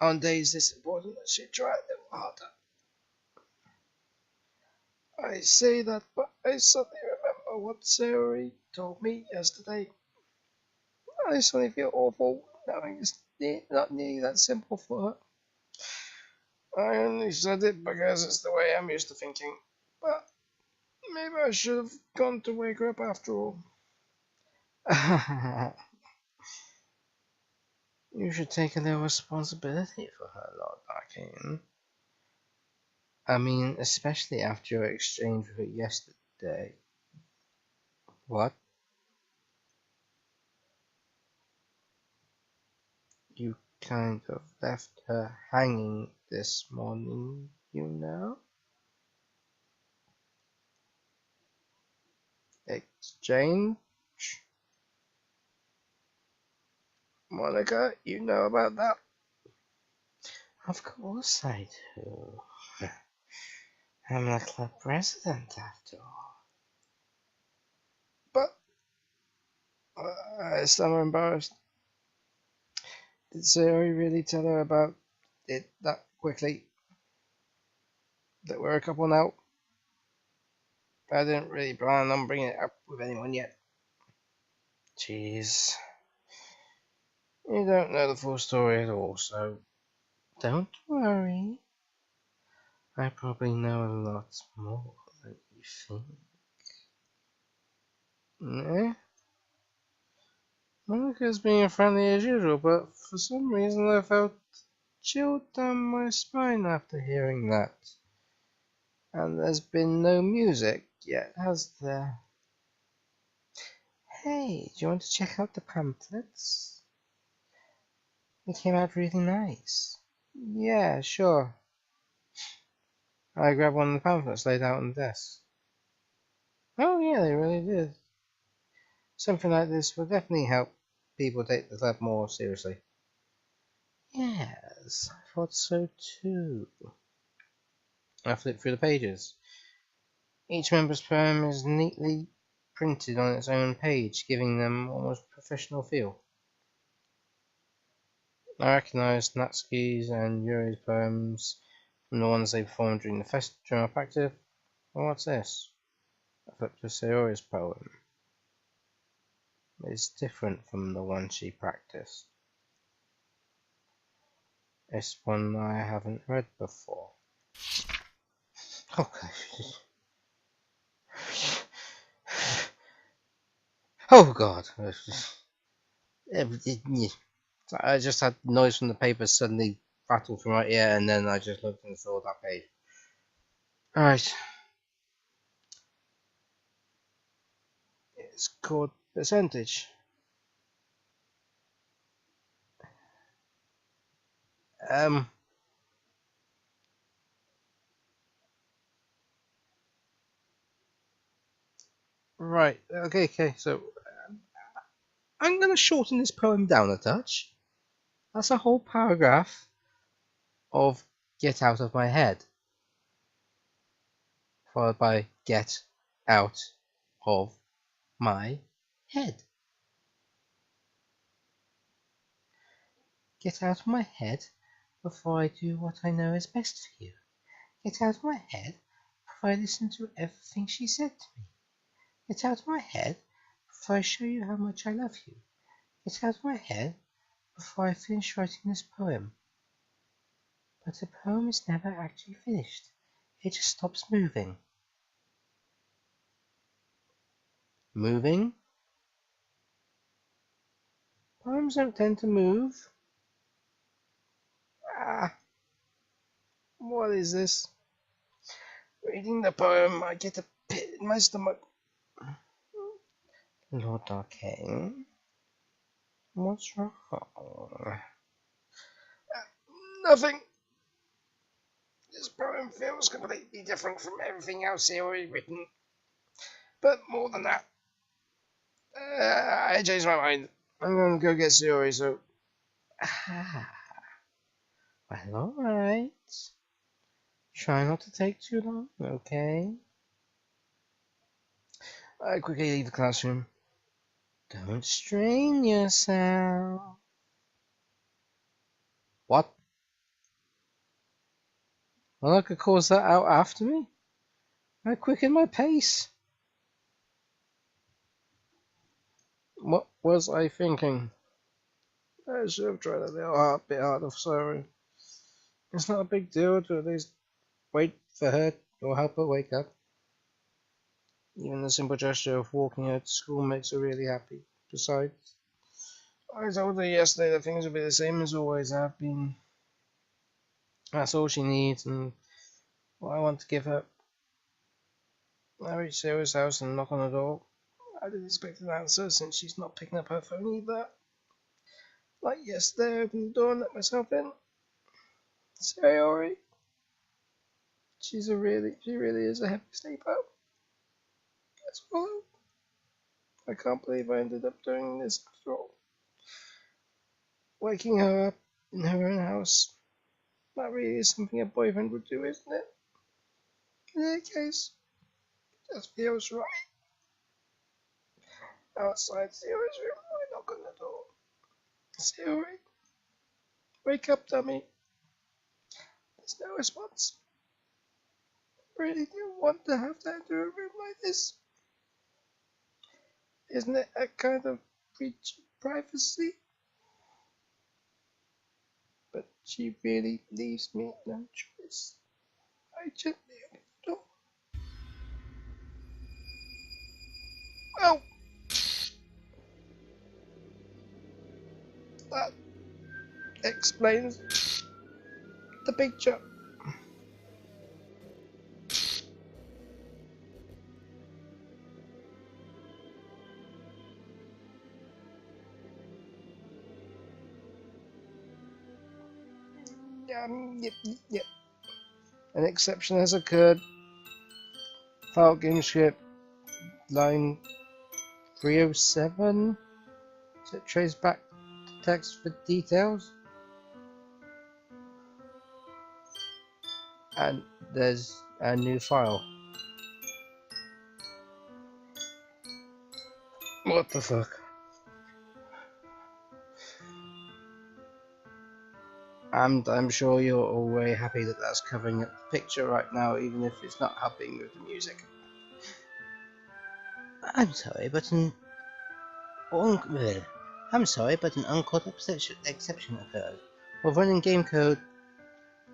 this important that she'd try a little harder. I say that, but I suddenly remember what Sayori told me yesterday. I suddenly feel awful knowing it's not nearly that simple for her. I only said it because it's the way I'm used to thinking, but maybe I should have gone to wake her up after all. You should take a little responsibility for her, Lord Arcane. I mean, especially after your exchange with her yesterday. What? You kind of left her hanging this morning, you know? Exchange? Monica, you know about that? Of course I do. I'm the club president after all. But I still embarrassed. Did Sayori really tell her about it that quickly? That we're a couple now? I didn't really plan on bringing it up with anyone yet. Jeez. You don't know the full story at all, so don't worry. I probably know a lot more than you think. Eh? Monica's being friendly as usual, but for some reason I felt chilled down my spine after hearing that. And there's been no music yet, has there? Hey, do you want to check out the pamphlets? They came out really nice. Yeah, sure. I grabbed one of the pamphlets laid out on the desk. Oh yeah, they really did. Something like this will definitely help people take the club more seriously. Yes, I thought so too. I flipped through the pages. Each member's poem is neatly printed on its own page, giving them almost professional feel. I recognised Natsuki's and Yuri's poems from the ones they performed during the practice. Well, what's this? I flipped to Sayori's poem. It's different from the one she practiced. It's one I haven't read before. Okay. Oh god. I just had noise from the paper suddenly rattle from my ear, and then I just looked and saw that page. Alright. It's called Percentage. Right. Okay, so I'm gonna shorten this poem down a touch. That's a whole paragraph of get out of my head, followed by get out of my head. Get out of my head before I do what I know is best for you. Get out of my head before I listen to everything she said to me. Get out of my head before I show you how much I love you. Get out of my head before I finish writing this poem. But the poem is never actually finished. It just stops moving. Moving? Poems don't tend to move. Ah, what is this? Reading the poem, I get a pit in my stomach. Lord Arcane, what's wrong? Nothing. This poem feels completely different from everything else here already written. But more than that, I changed my mind. I'm gonna go get Sayori, so... Ah, well, alright. Try not to take too long, okay? I quickly leave the classroom. Don't strain yourself. What? Monica calls that out after me? I quicken my pace. What was I thinking? I should have tried a little bit harder, sorry. It's not a big deal to at least wait for her or help her wake up. Even the simple gesture of walking her to school makes her really happy. Besides, I told her yesterday that things will be the same as always have been. That's all she needs, and what I want to give her. I reach Sarah's house and knock on the door. I didn't expect an answer since she's not picking up her phone either. Like yesterday, I opened the door and let myself in. Sayori. She really is a heavy sleeper. That's all. I can't believe I ended up doing this after all. Waking her up in her own house. That really is something a boyfriend would do, isn't it? In any case, just feels right. Outside Sayori's room, I knock on the door. Sayori, wake up, dummy. There's no response. I really didn't want to have to enter a room like this. Isn't it a kind of breach of privacy? But she really leaves me no choice. I gently open the door. Oh! that explains the picture. Yep. An exception has occurred. File game script line 307. So trace back to text for details. And there's a new file. What the fuck? And I'm sure you're all very happy that that's covering up the picture right now, even if it's not helping with the music. I'm sorry, but an uncaught exception occurred. While running game code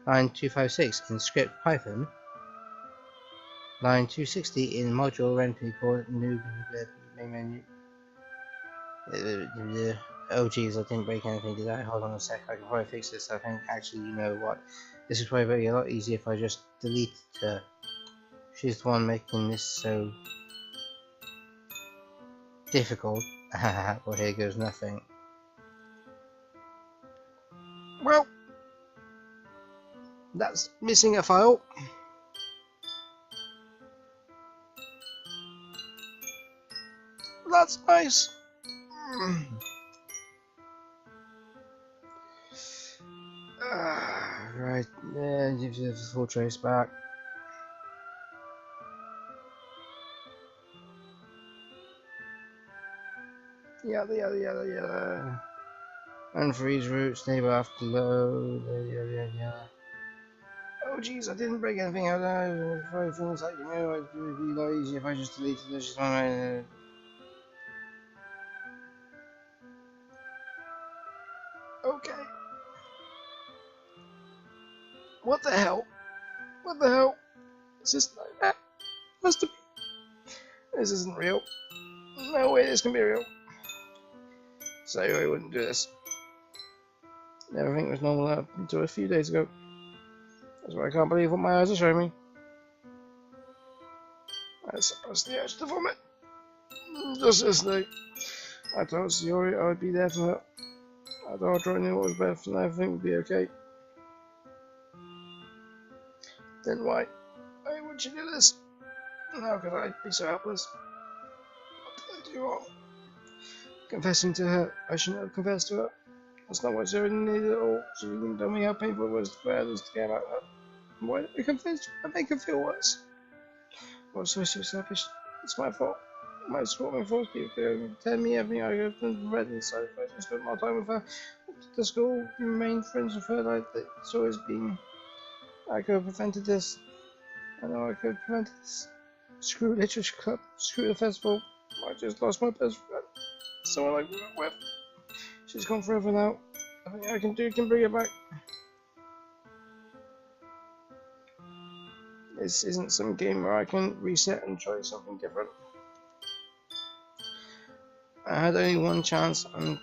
line 256 in script Python, line 260 in module rented called new main menu. Oh geez, I didn't break anything, did I? Hold on a sec, I can probably fix this. I think actually, you know what? This is probably a lot easier if I just delete her. She's the one making this so difficult. Well, here goes nothing. Well, that's missing a file. That's nice. Right, and give you the full trace back. Yada. Unfreeze root, stable after load. Yada. Oh jeez, I didn't break anything out there. Probably things like, you know, it would be a lot easier if I just deleted this. Just one. Okay. What the hell? What the hell? Is this like that? Must have been. This isn't real. No way this can be real. So I wouldn't do this. Everything was normal up until a few days ago. That's why I can't believe what my eyes are showing me. I suppressed the urge to vomit. Just yesterday, I told Sayori I would be there for her. I told her I knew what was best and everything would be okay. Then why would she do this? How could I be so helpless? What did I do wrong? Confessing to her, I shouldn't have confessed to her. That's not what Sayori needed at all. She didn't tell me how painful it was for others to care about her. Why did I confess to her? I make her feel worse. I was so selfish. It's my fault. My swarming force people tell me everything I could have done to prevent this. So I spent more time with her. Went to school, remained friends with her like it's always been. I could have prevented this. I know I could have prevented this. Screw Literature Club. Screw the festival. I just lost my best friend. Someone I grew up with. She's gone forever now. Nothing I can do can bring her back. This isn't some game where I can reset and try something different. I had only one chance and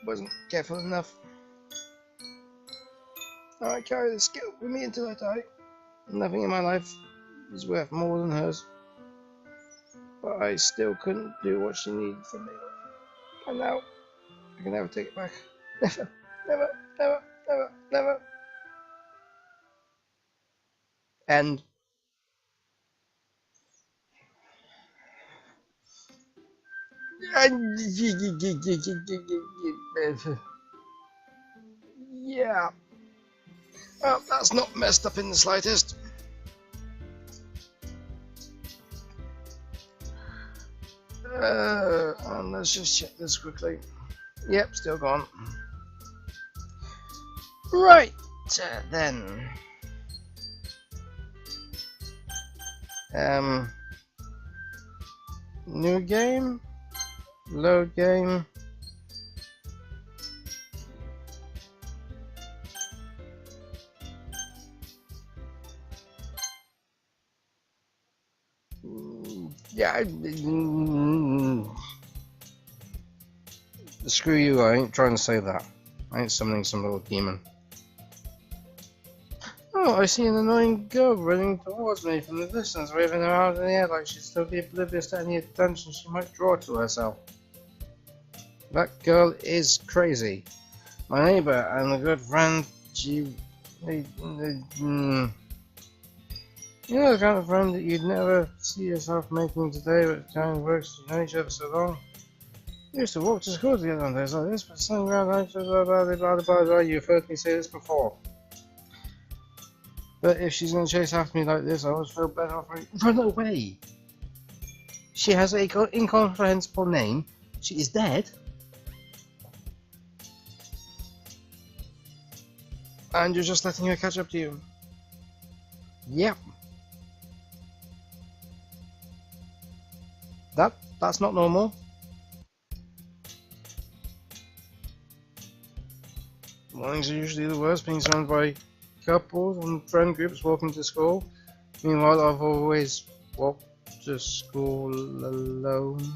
wasn't careful enough. I carry this guilt with me until I die. Nothing in my life is worth more than hers. But I still couldn't do what she needed from me. And now, I can never take it back. Never. And yeah. Well, that's not messed up in the slightest. And let's just check this quickly. Yep, still gone. Right, then. New game. Load game. Yeah. Screw you, I ain't trying to say that. I ain't summoning some little demon. Oh, I see an annoying girl running towards me from the distance, waving her arms in the air like she's totally oblivious to any attention she might draw to herself. That girl is crazy. My neighbour and a good friend, you know, the kind of friend that you'd never see yourself making today, but it kind of works, you know each other so long. We used to walk to school together on days like this, but sitting around like blah blah blah. You've heard me say this before. But if she's gonna chase after me like this, I always feel better off run away. She has an incomprehensible name. She is dead. And you're just letting her catch up to you. Yep. That's not normal. Mornings are usually the worst, being surrounded by couples and friend groups walking to school. Meanwhile, I've always walked to school alone.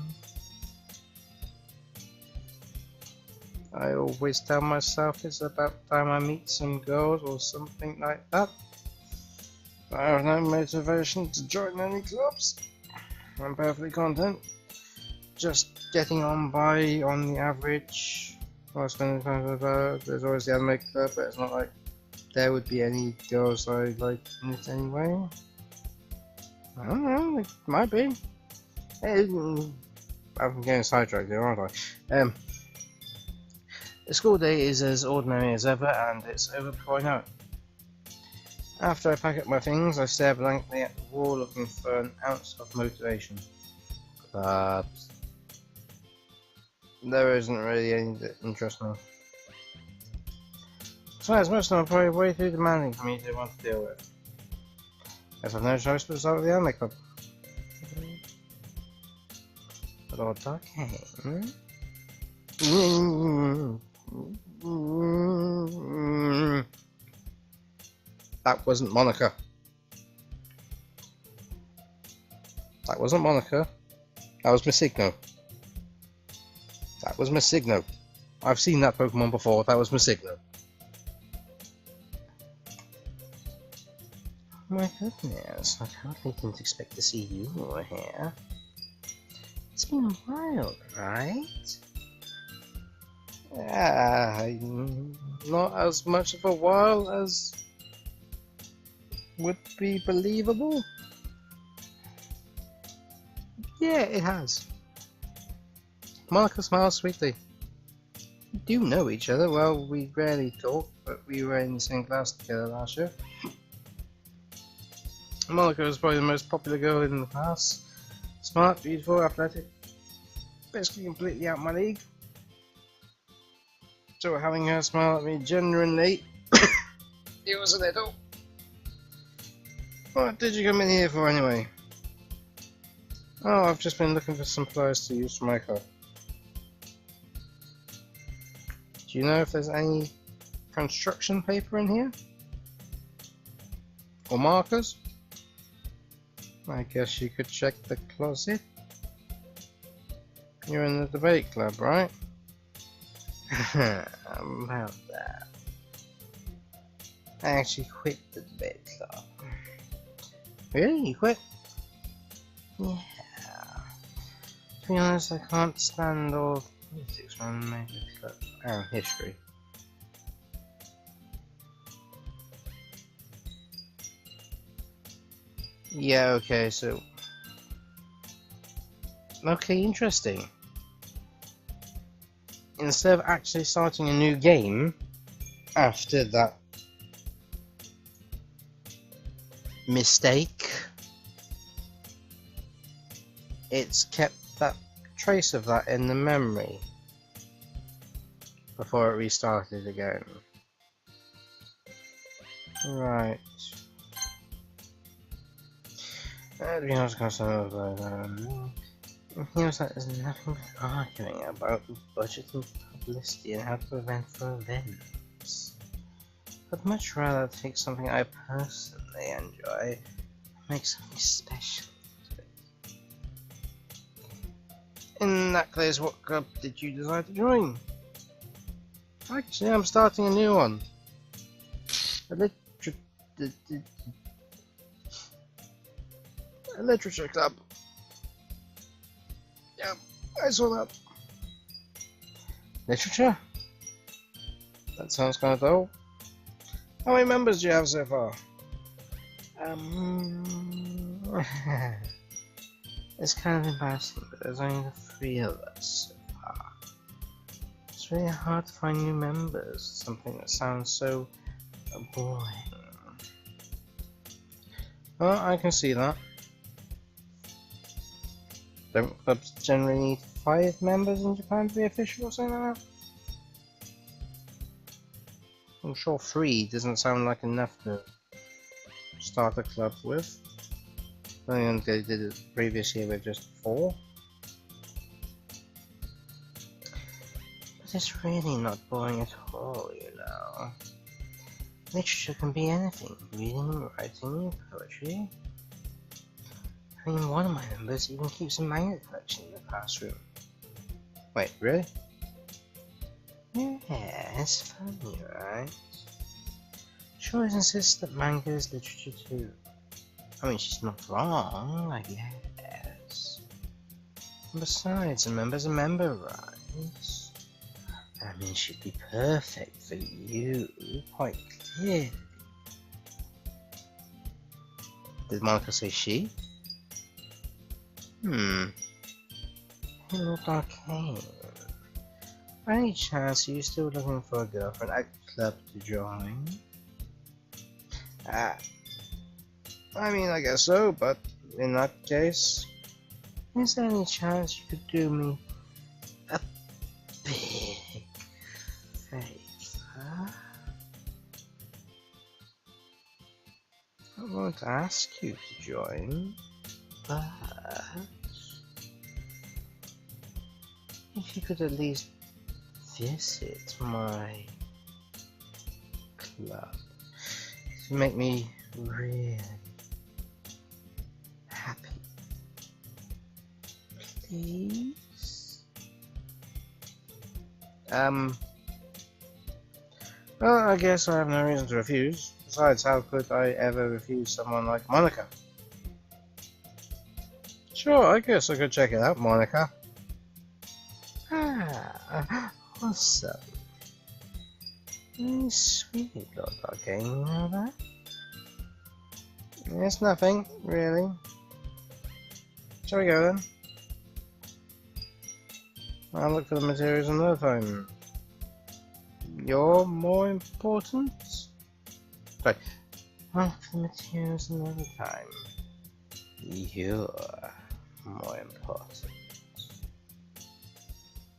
I always tell myself it's about time I meet some girls or something like that. I have no motivation to join any clubs. I'm perfectly content. Just getting on by on the average. There's always the anime club, but it's not like there would be any girls I like in it anyway. I don't know, it might be. I'm getting sidetracked here, aren't I? The school day is as ordinary as ever, and it's over before I know it. After I pack up my things, I stare blankly at the wall looking for an ounce of motivation. Clubs. There isn't really any that interest me. Besides, most of them are probably way too demanding for me to want to deal with. Guess I've no choice but to start with the anime club. But all Doki. That wasn't Monica. That wasn't Monica. That was Missigno. That was Missigno. I've seen that Pokemon before. That was Missigno. My goodness, I hardly didn't expect to see you here. It's been a while, right? Not as much of a while as would be believable. Yeah, it has. Monica smiles sweetly. We do know each other. Well, we rarely talk, but we were in the same class together last year. Monica is probably the most popular girl in the class. Smart, beautiful, athletic. Basically completely out my league. So having her smile at me genuinely, it was a little. What did you come in here for anyway? Oh, I've just been looking for some supplies to use for my car. Do you know if there's any construction paper in here? Or markers? I guess you could check the closet. You're in the debate club, right? About that. I actually quit the debate club. Really? You quit? Yeah. To be honest, I can't stand all politics from major club and history. Yeah, okay, so... Okay, interesting. Instead of actually starting a new game after that mistake, it's kept that trace of that in the memory before it restarted again. Right. To be honest, here's that there's nothing but arguing about budget and publicity and how to prevent for events. I'd much rather take something I personally enjoy and make something special to it. In that case, what club did you decide to join? Actually, I'm starting a new one. A literature club. Yeah, I saw that. Literature? That sounds kind of dull. How many members do you have so far? It's kind of embarrassing, but there's only the 3 of us so far. It's really hard to find new members, something that sounds so boring. Well, I can see that. Don't clubs generally need 5 members in Japan to be official or something like that? I'm sure 3 doesn't sound like enough to start a club with. I think they did it previous year with just 4. But it's really not boring at all, you know. Literature can be anything: reading, writing, poetry. I mean, one of my members even keeps a manga collection in the classroom. Wait, really? Yeah, it's funny, right? She always insists that manga is literature too. I mean, she's not wrong, I guess. And besides, a member's a member, right? I mean, she'd be perfect for you, quite clearly. Did Monica say she? It looked arcane. By any chance, are you still looking for a girlfriend at club to join? I mean, I guess so, but in that case, is there any chance you could do me a big favor? I won't ask you to join, but if you could at least visit my club, it would make me really happy. Please? Well, I guess I have no reason to refuse. Besides, how could I ever refuse someone like Monica? Sure, I guess I could check it out, Monica. Awesome. Very sweet, Lord Doki, you know that? It's nothing, really. Shall we go then? I'll look for the materials another time. You're more important? Sorry. I'll look for the materials another time. You're more important.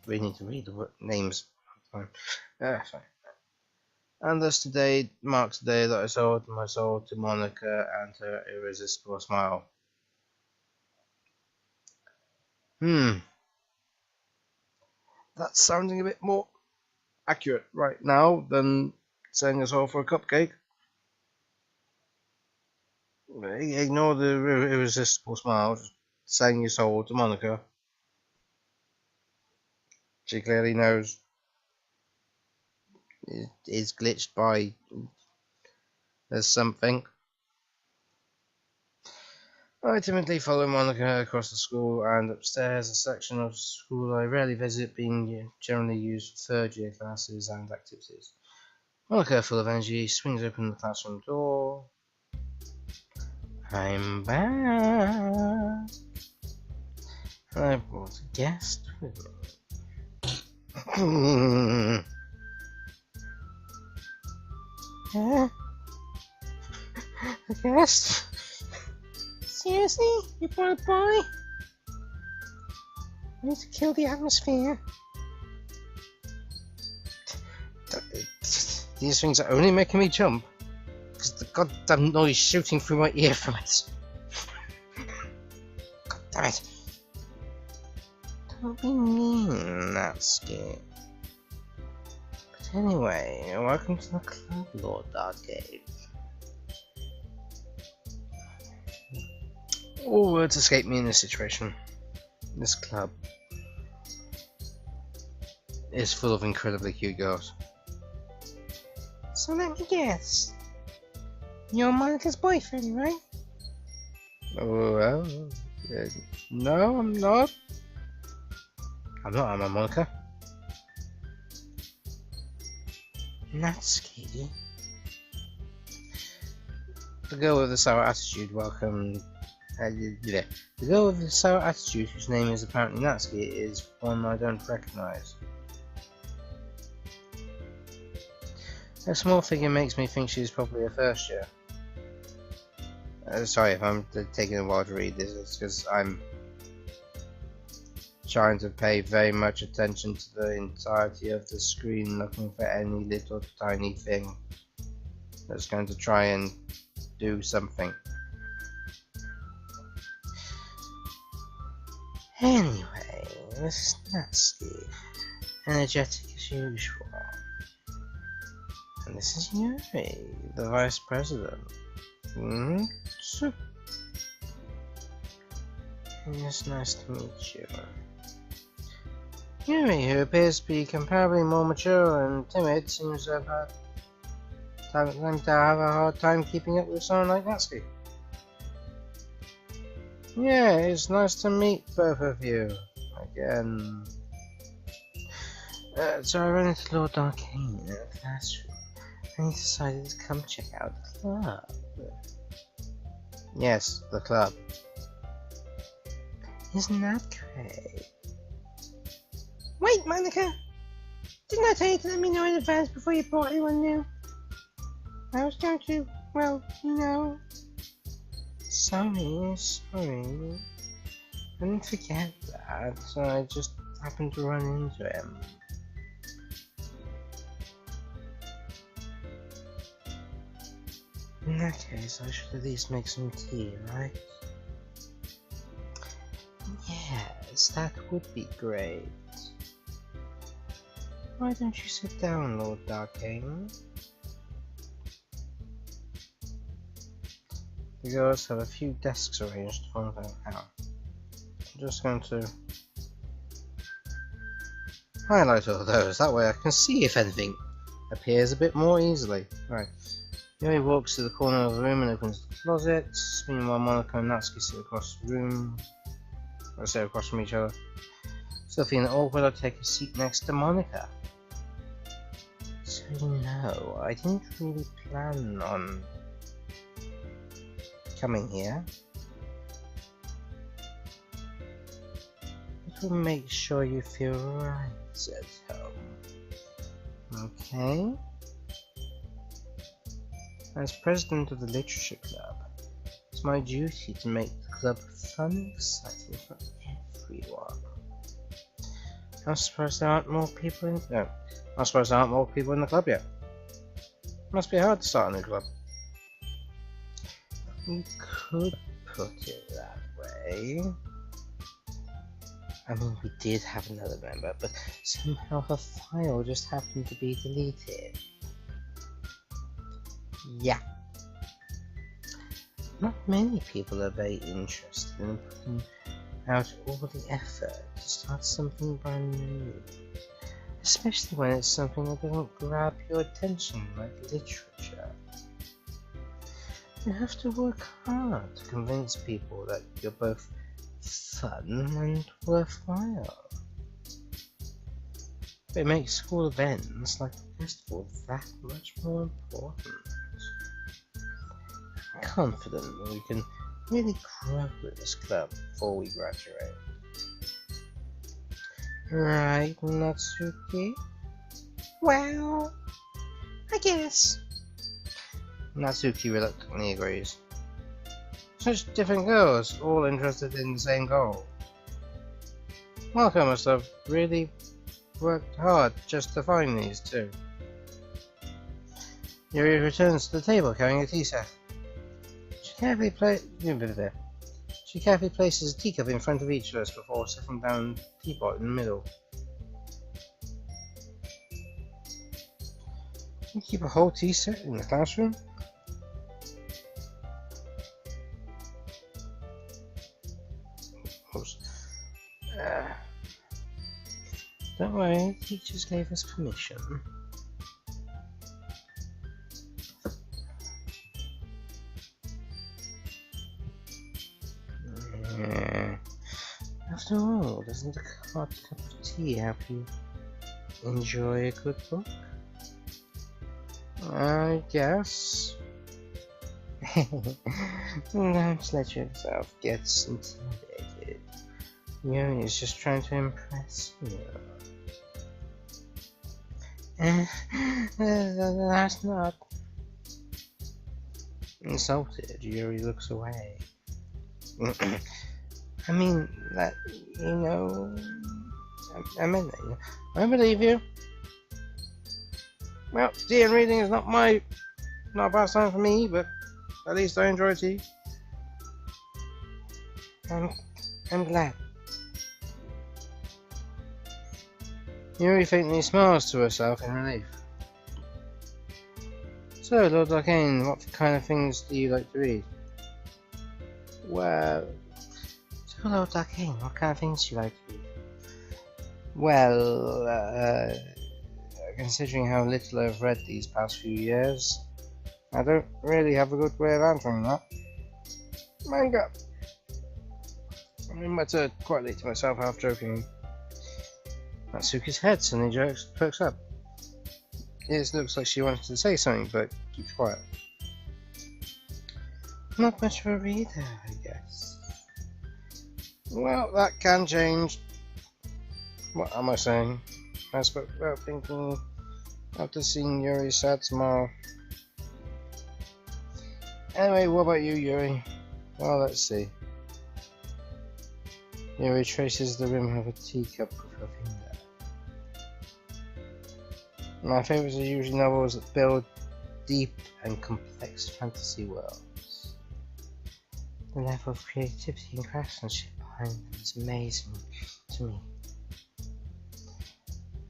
We need to read the names. Fine. And thus today marks the day that I sold my soul to Monica and her irresistible smile. That's sounding a bit more accurate right now than selling us all for a cupcake. Ignore the irresistible smile, just selling your soul to Monica. She clearly knows it is glitched by there's something. I timidly follow Monica across the school and upstairs, a section of school I rarely visit, being generally used for third year classes and activities. Monica, full of energy, swings open the classroom door. I'm back. I brought a guest with me. Yeah? A guest? Seriously? You brought a boy? I need to kill the atmosphere. These things are only making me jump because the goddamn noise shooting through my earphones. God damn it. Don't be mean, Natsuki. But anyway, welcome to the club, Lord Doki. All words escape me in this situation. This club is full of incredibly cute girls. So let me guess. You're Monica's boyfriend, right? Well, no, I'm not. I'm a Monica. Natsuki. The girl with the sour attitude, welcome. The girl with the sour attitude, whose name is apparently Natsuki, is one I don't recognise. Her small figure makes me think she's probably a first year. Sorry if I'm taking a while to read this, it's because I'm trying to pay very much attention to the entirety of the screen, looking for any little tiny thing that's going to try and do something. Anyway, this is Natsuki, energetic as usual. And this is Yuri, the Vice President. So, It's nice to meet you. Yuri, who appears to be comparably more mature and timid, seems to have a hard time keeping up with someone like Natsuki. Yeah, it's nice to meet both of you again. So I ran into Lord Arcane in the classroom, and he decided to come check out the club. Yes, the club. Isn't that great? Wait, Monica! Didn't I tell you to let me know in advance before you brought anyone new? I was going to, well, you know. Sorry. I didn't forget that, so I just happened to run into him. In that case, I should at least make some tea, right? Yes, that would be great. Why don't you sit down, Lord Arcane? The girls have a few desks arranged for them out. I'm just going to highlight all those, that way I can see if anything appears a bit more easily. Right. Yuri walks to the corner of the room and opens the closet. Meanwhile, Monica and Natsuki sit across the room. Or sit across from each other. Still feeling awkward, I take a seat next to Monica. So you know, I didn't really plan on coming here. It will make sure you feel right at home. Okay? As president of the Literature Club, it's my duty to make the club fun and exciting for everyone. I'm surprised there aren't more people in the club yet. Must be hard to start a new club. You could put it that way. I mean, we did have another member, but somehow her file just happened to be deleted. Yeah. Not many people are very interested in putting out all the effort to start something brand new. Especially when it's something that doesn't grab your attention like literature. You have to work hard to convince people that you're both fun and worthwhile. It makes school events like the festival that much more important. I'm confident that we can really grow this club before we graduate. Right, Natsuki? Well, I guess. Natsuki reluctantly agrees. Such different girls, all interested in the same goal. Monica must have really worked hard just to find these two. Yuri returns to the table carrying a tea set. She carefully places a teacup in front of each of us before setting down the teapot in the middle. You keep a whole tea set in the classroom? Don't worry, teachers gave us permission. After all, doesn't a hot cup of tea help you enjoy a good book? I guess. Don't let yourself get intimidated. Yuri is just trying to impress you. That's not. Insulted, Yuri looks away. I mean, that, you know... I meant that, you know. I believe you. Well, tea and reading is not a pastime for me, but at least I enjoy tea. I'm glad. Yuri faintly smiles to herself in relief. So, Lord Arcane, what kind of things do you like to read? Well... So, Lord Arcane, what kind of things do you like to read? Well, considering how little I've read these past few years, I don't really have a good way of answering that. Manga. I mutter quietly to myself, half joking. Natsuki's head suddenly perks up. It looks like she wanted to say something, but keeps quiet. Not much of a reader, I guess. Well, that can change. What am I saying? I spoke about thinking after seeing Yuri's sad smile. Anyway, what about you, Yuri? Well, let's see. Yuri traces the rim of a teacup with her finger. My favourites are usually novels that build deep and complex fantasy worlds. The level of creativity and craftsmanship behind them is amazing to me.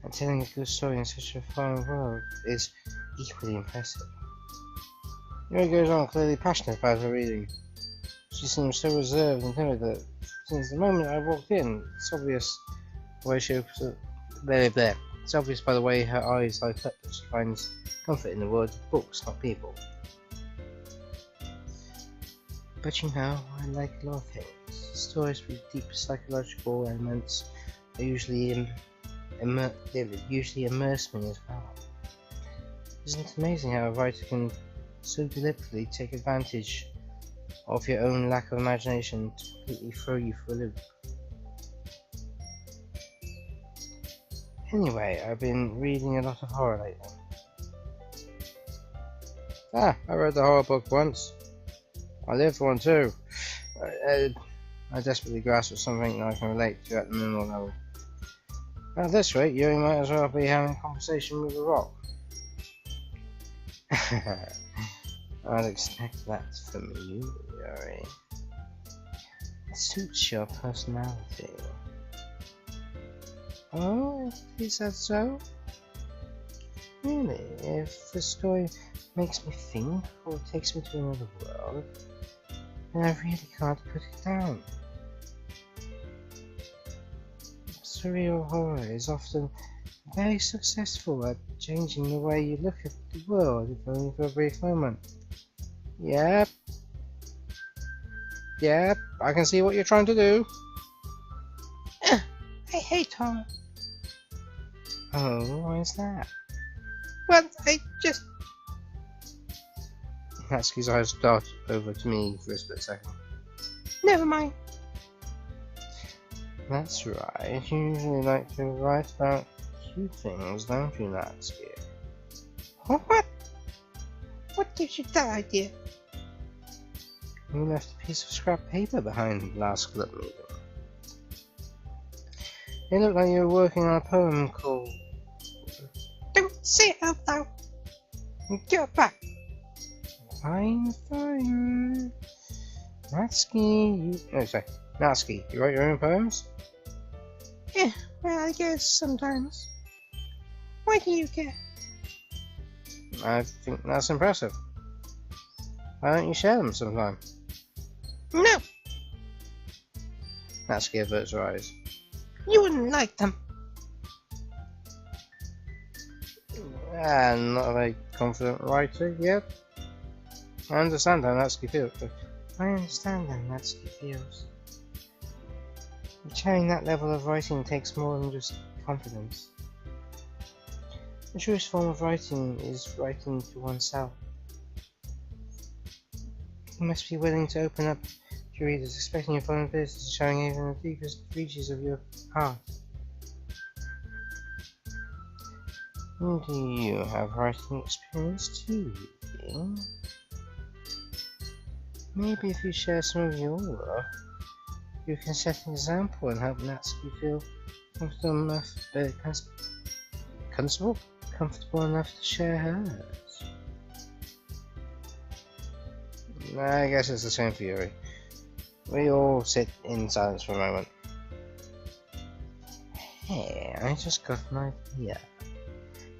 And telling a good story in such a foreign world is equally impressive. Yuri goes on, clearly passionate about her reading. She seems so reserved and timid that since the moment I walked in, it's obvious the way she opens it. It's obvious by the way her eyes light up that she finds comfort in the world of books, not people. But you know, I like a lot of things. Stories with deep psychological elements are usually immerse me as well. Isn't it amazing how a writer can so deliberately take advantage of your own lack of imagination to completely throw you for a loop? Anyway, I've been reading a lot of horror lately. I read the horror book once. I lived one too. I desperately grasp at something that I can relate to at the minimal level. At this rate, you might as well be having a conversation with a rock. I'd expect that from you, Yuri. It suits your personality. Oh, is that so? Really, if the story makes me think or takes me to another world, then I really can't put it down. Surreal horror is often very successful at changing the way you look at the world, if only for a brief moment. Yep, I can see what you're trying to do. I hate horror. Oh, why is that? Well, I just... Natsuki's eyes dart over to me for a split second. Never mind. That's right, you usually like to write about cute things, don't you, Natsuki? What? What gives you that idea? You left a piece of scrap paper behind last club meeting. It looked like you were working on a poem called... Don't say it out loud! Get back! Fine. Natsuki, you write your own poems? Yeah, well, I guess sometimes. Why do you care? I think that's impressive. Why don't you share them sometime? No! Natsuki averts her eyes. You wouldn't like them. I'm not a very confident writer yet. I understand how Natsuki feels. I understand how Natsuki feels. Carrying that level of writing takes more than just confidence. The truest form of writing is writing to oneself. You must be willing to open up to your readers, expecting your vulnerability to showing even the deepest reaches of your heart. Do you have writing experience too, Ying? Maybe if you share some of your work, you can set an example and help Natsuki feel comfortable enough to share hers. I guess it's the same for Yuri. We all sit in silence for a moment. Hey, I just got an idea.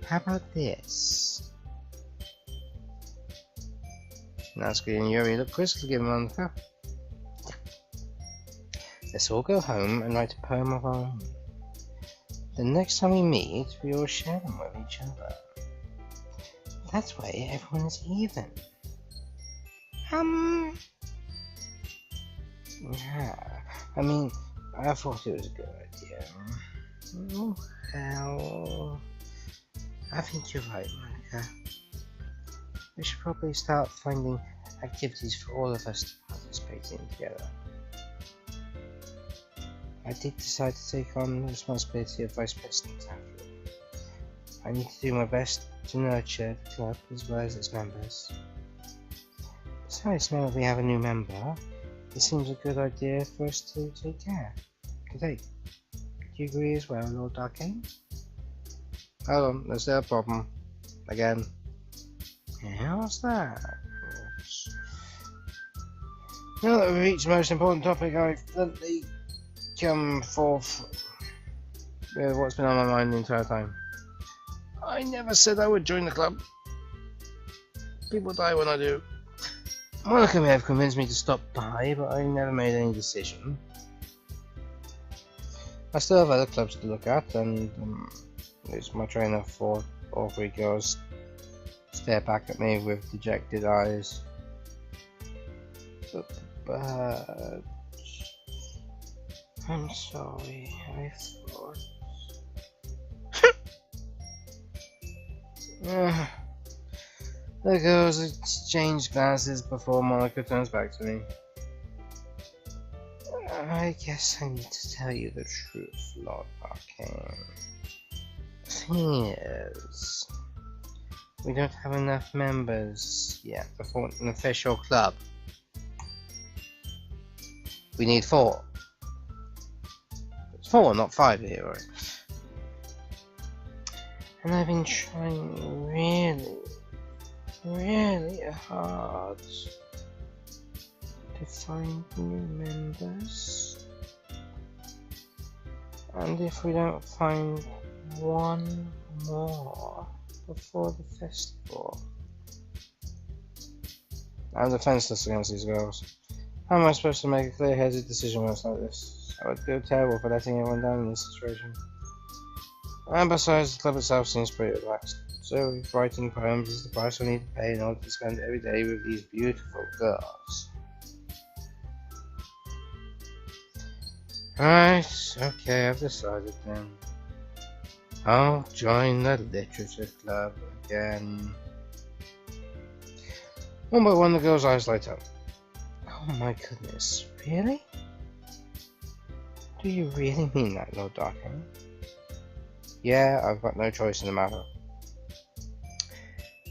How about this? Natsuki and Yuri look quizzically given on the cup. Let's all go home and write a poem of our own. The next time we meet, we all share them with each other. That way, everyone is even. Yeah, I mean, I thought it was a good idea. Oh, hell. I think you're right, Monica. We should probably start finding activities for all of us to participate in together. I did decide to take on the responsibility of Vice President after all. I need to do my best to nurture the club as well as its members. Besides, now that we have a new member, it seems a good idea for us to take care. Do you agree as well, Lord Darkane? Hold on, there's a problem. Again. How's that? Now that we've reached the most important topic, I've bluntly come forth with what's been on my mind the entire time. I never said I would join the club. People die when I do. Monica may have convinced me to stop by, but I never made any decision. I still have other clubs to look at, and it's my trainer for all three girls stare back at me with dejected eyes. But I'm sorry, I thought. The girls exchange glances before Monica turns back to me. I guess I need to tell you the truth, Lord Arcane. The thing is, we don't have enough members yet to form an official club. We need 4. It's 4, not 5 here, right? And I've been trying really hard to find new members. And if we don't find one more before the festival, I'm defenseless against these girls. How am I supposed to make a clear-headed decision when it's like this? I would feel terrible for letting everyone down in this situation. And besides, the club itself seems pretty relaxed. So if writing poems is the price I need to pay in order to spend every day with these beautiful girls. Right, okay, I've decided then. I'll join the literature club again. One by one the girl's eyes light up. Oh my goodness, really? Do you really mean that, Lord Darkane? Yeah, I've got no choice in the matter.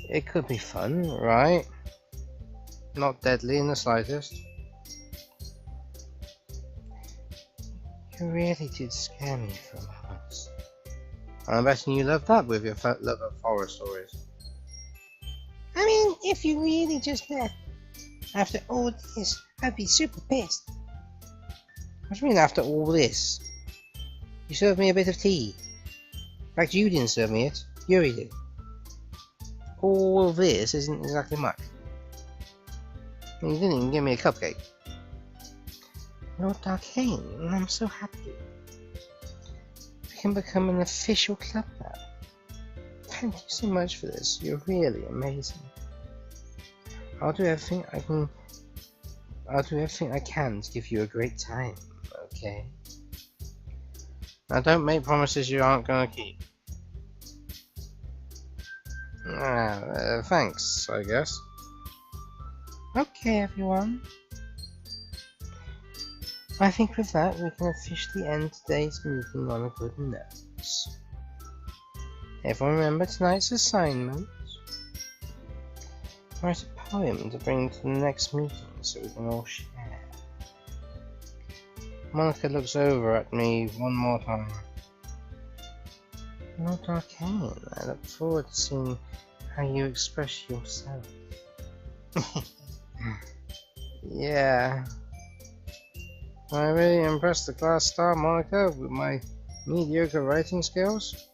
It could be fun, right? Not deadly in the slightest. You really did scare me for once. I'm betting you loved that with your love of horror stories. I mean, if you really just left after all this, I'd be super pissed. What do you mean after all this? You served me a bit of tea. In fact, you didn't serve me it. Yuri did. All this isn't exactly much. And you didn't even give me a cupcake. Lord Darkane, I'm so happy. We can become an official club now. Thank you so much for this. You're really amazing. I'll do everything I can to give you a great time, okay? Now don't make promises you aren't gonna keep. Thanks, I guess. Okay, everyone. I think with that we can officially end today's meeting on a good note. Everyone remember tonight's assignment? Write a poem to bring to the next meeting so we can all share. Monica looks over at me one more time. Not arcane. I look forward to seeing how you express yourself. Yeah. I really impressed the class star Monica with my mediocre writing skills.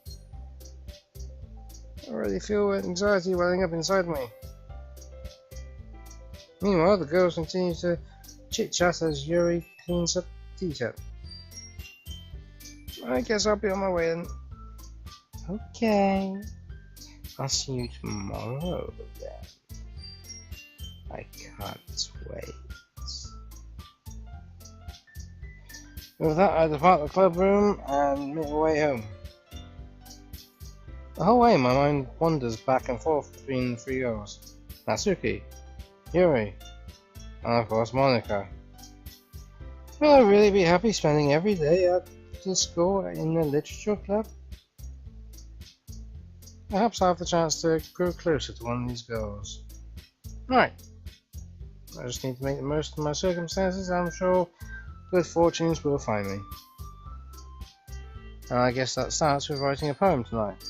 I already feel anxiety welling up inside me. Meanwhile, the girls continue to chit-chat as Yuri cleans up the tea-set. I guess I'll be on my way then. Okay. I'll see you tomorrow then. I can't wait. With that, I depart the club room and make my way home. The whole way, my mind wanders back and forth between the three girls. Natsuki, Yuri, and of course Monica. Will I really be happy spending every day at the school in the literature club? Perhaps I'll have the chance to grow closer to one of these girls. Right. I just need to make the most of my circumstances, and I'm sure good fortunes will find me. And I guess that starts with writing a poem tonight.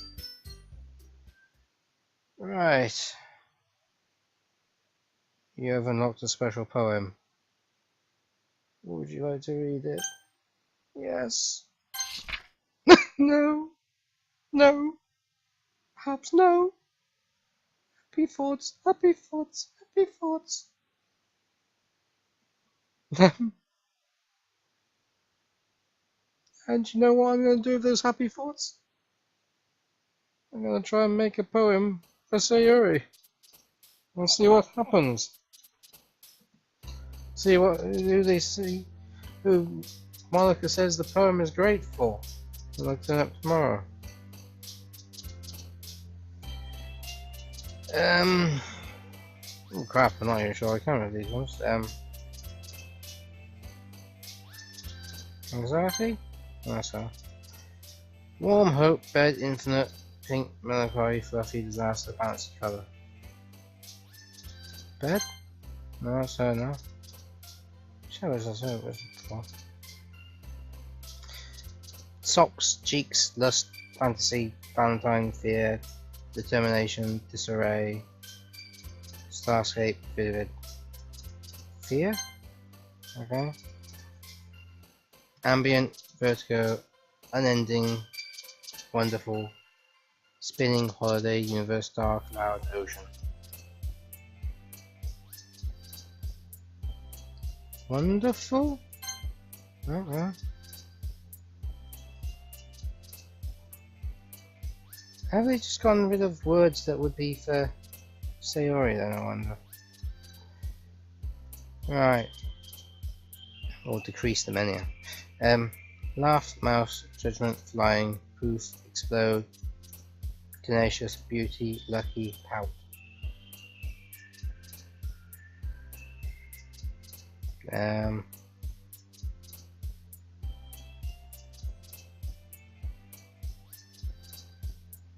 Right. You have unlocked a special poem. Would you like to read it? Yes. No. No. Perhaps no. Happy thoughts, happy thoughts, happy thoughts. And you know what I'm going to do with those happy thoughts? I'm going to try and make a poem for Sayuri. And see what happens. See who they see. Who Monica says the poem is great for. And I'll turn up tomorrow. Oh crap, I'm not even sure I can read these ones. Anxiety? That's all. Warm hope, bed, infinite, pink, melancholy, fluffy, disaster, fancy colour. Bed? No, that's her now. Shadows, that's her before. Socks, cheeks, lust, fantasy, valentine, fear, determination, disarray, starscape, vivid. Fear? Okay. Ambient, vertigo, unending, wonderful, spinning, holiday, universe, dark, loud, ocean. Wonderful? Okay. Have they just gotten rid of words that would be for Sayori then, I wonder? Right. Or decrease them anyhow. Laugh, mouse, judgment, flying, proof, explode, tenacious, beauty, lucky, pout.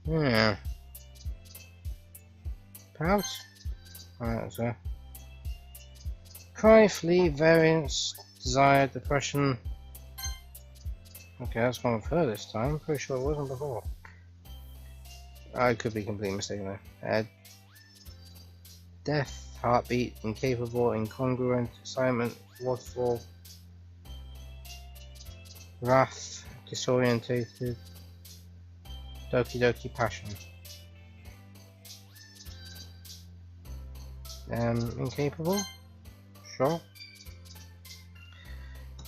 Yeah. Pout? Alright, so. Cry, flee, variance, desire, depression. Okay, that's one of her this time. Pretty sure it wasn't before. I could be completely mistaken there. Death, heartbeat, incapable, incongruent, assignment, waterfall, wrath, disorientated, Doki Doki passion. Incapable? Sure.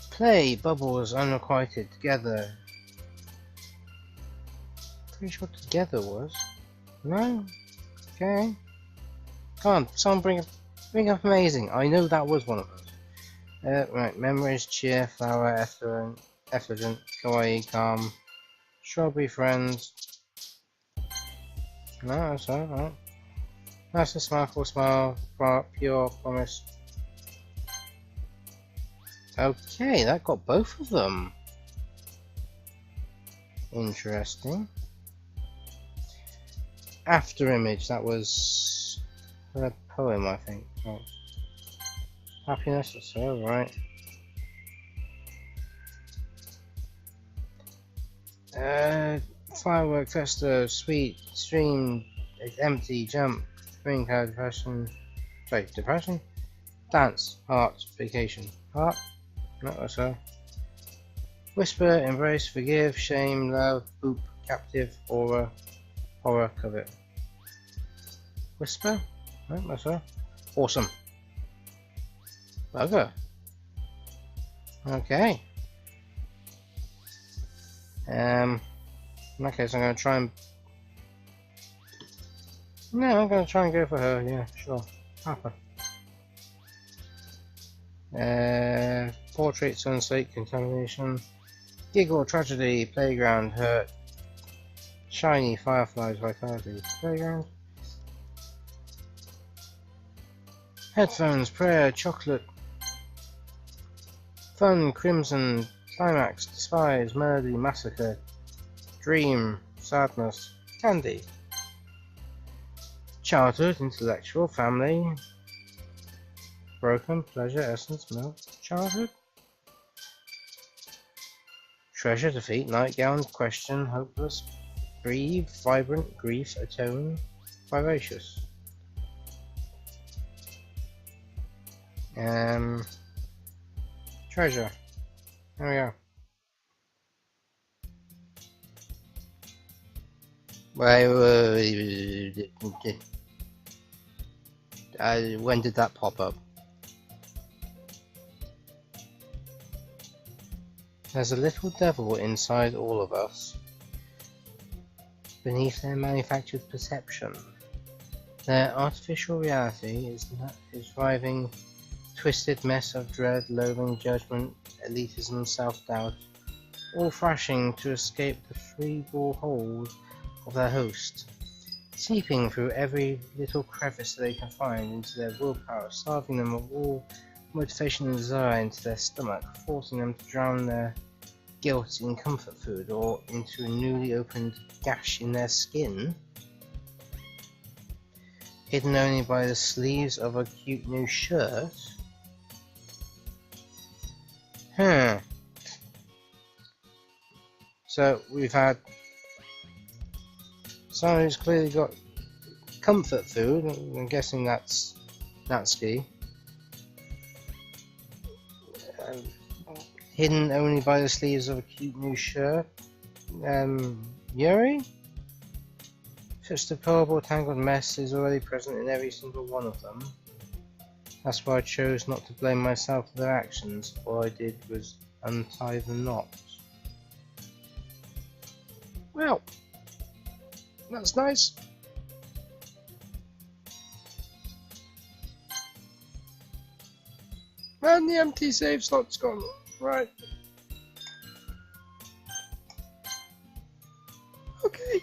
Play, bubbles, unrequited, together. Pretty sure together was. No? Okay. Come on, someone bring up amazing. I know that was one of those. Right, memories, cheer, flower, effluent, effulgent, kawaii, calm, strawberry friend. No, that's alright. Nice and smile, pure promise. Okay, that got both of them. Interesting. After image, that was a poem, I think. Oh. Happiness, that's alright. Firework, festa, sweet, stream, empty, jump, green card, depression. Sorry, depression? Dance, heart, vacation. Heart? No, that's her. Whisper, embrace, forgive, shame, love, boop, captive, aura, horror, covet. Whisper? No, that's her. Awesome. Bugger. Okay. In that case, I'm going to try and... No, I'm going to try and go for her, yeah, sure. Papa. Portrait, sunset, contamination. Giggle, tragedy, playground, hurt. Shiny, fireflies, vitality. Playground. Headphones, prayer, chocolate. Fun, crimson, climax, despise, melody, massacre. Dream, sadness, candy. Childhood, intellectual, family. Broken, pleasure, essence, milk. Childhood. Treasure, defeat, nightgown, question, hopeless. Grieve, vibrant, grief, atone, vivacious. Treasure. There we go. When did that pop up? There's a little devil inside all of us. Beneath their manufactured perception, their artificial reality is driving twisted mess of dread, loathing, judgment, elitism, self-doubt, all thrashing to escape the free-ball hold of their host, seeping through every little crevice they can find into their willpower, starving them of all motivation and desire into their stomach, forcing them to drown their guilt in comfort food or into a newly opened gash in their skin, hidden only by the sleeves of a cute new shirt. So we've had someone who's clearly got comfort food. I'm guessing that's Natsuki. Hidden only by the sleeves of a cute new shirt. Yuri? Such a deplorable tangled mess is already present in every single one of them. That's why I chose not to blame myself for their actions. All I did was untie the knot. Well, that's nice. And the empty save slot's gone. Right. Okay.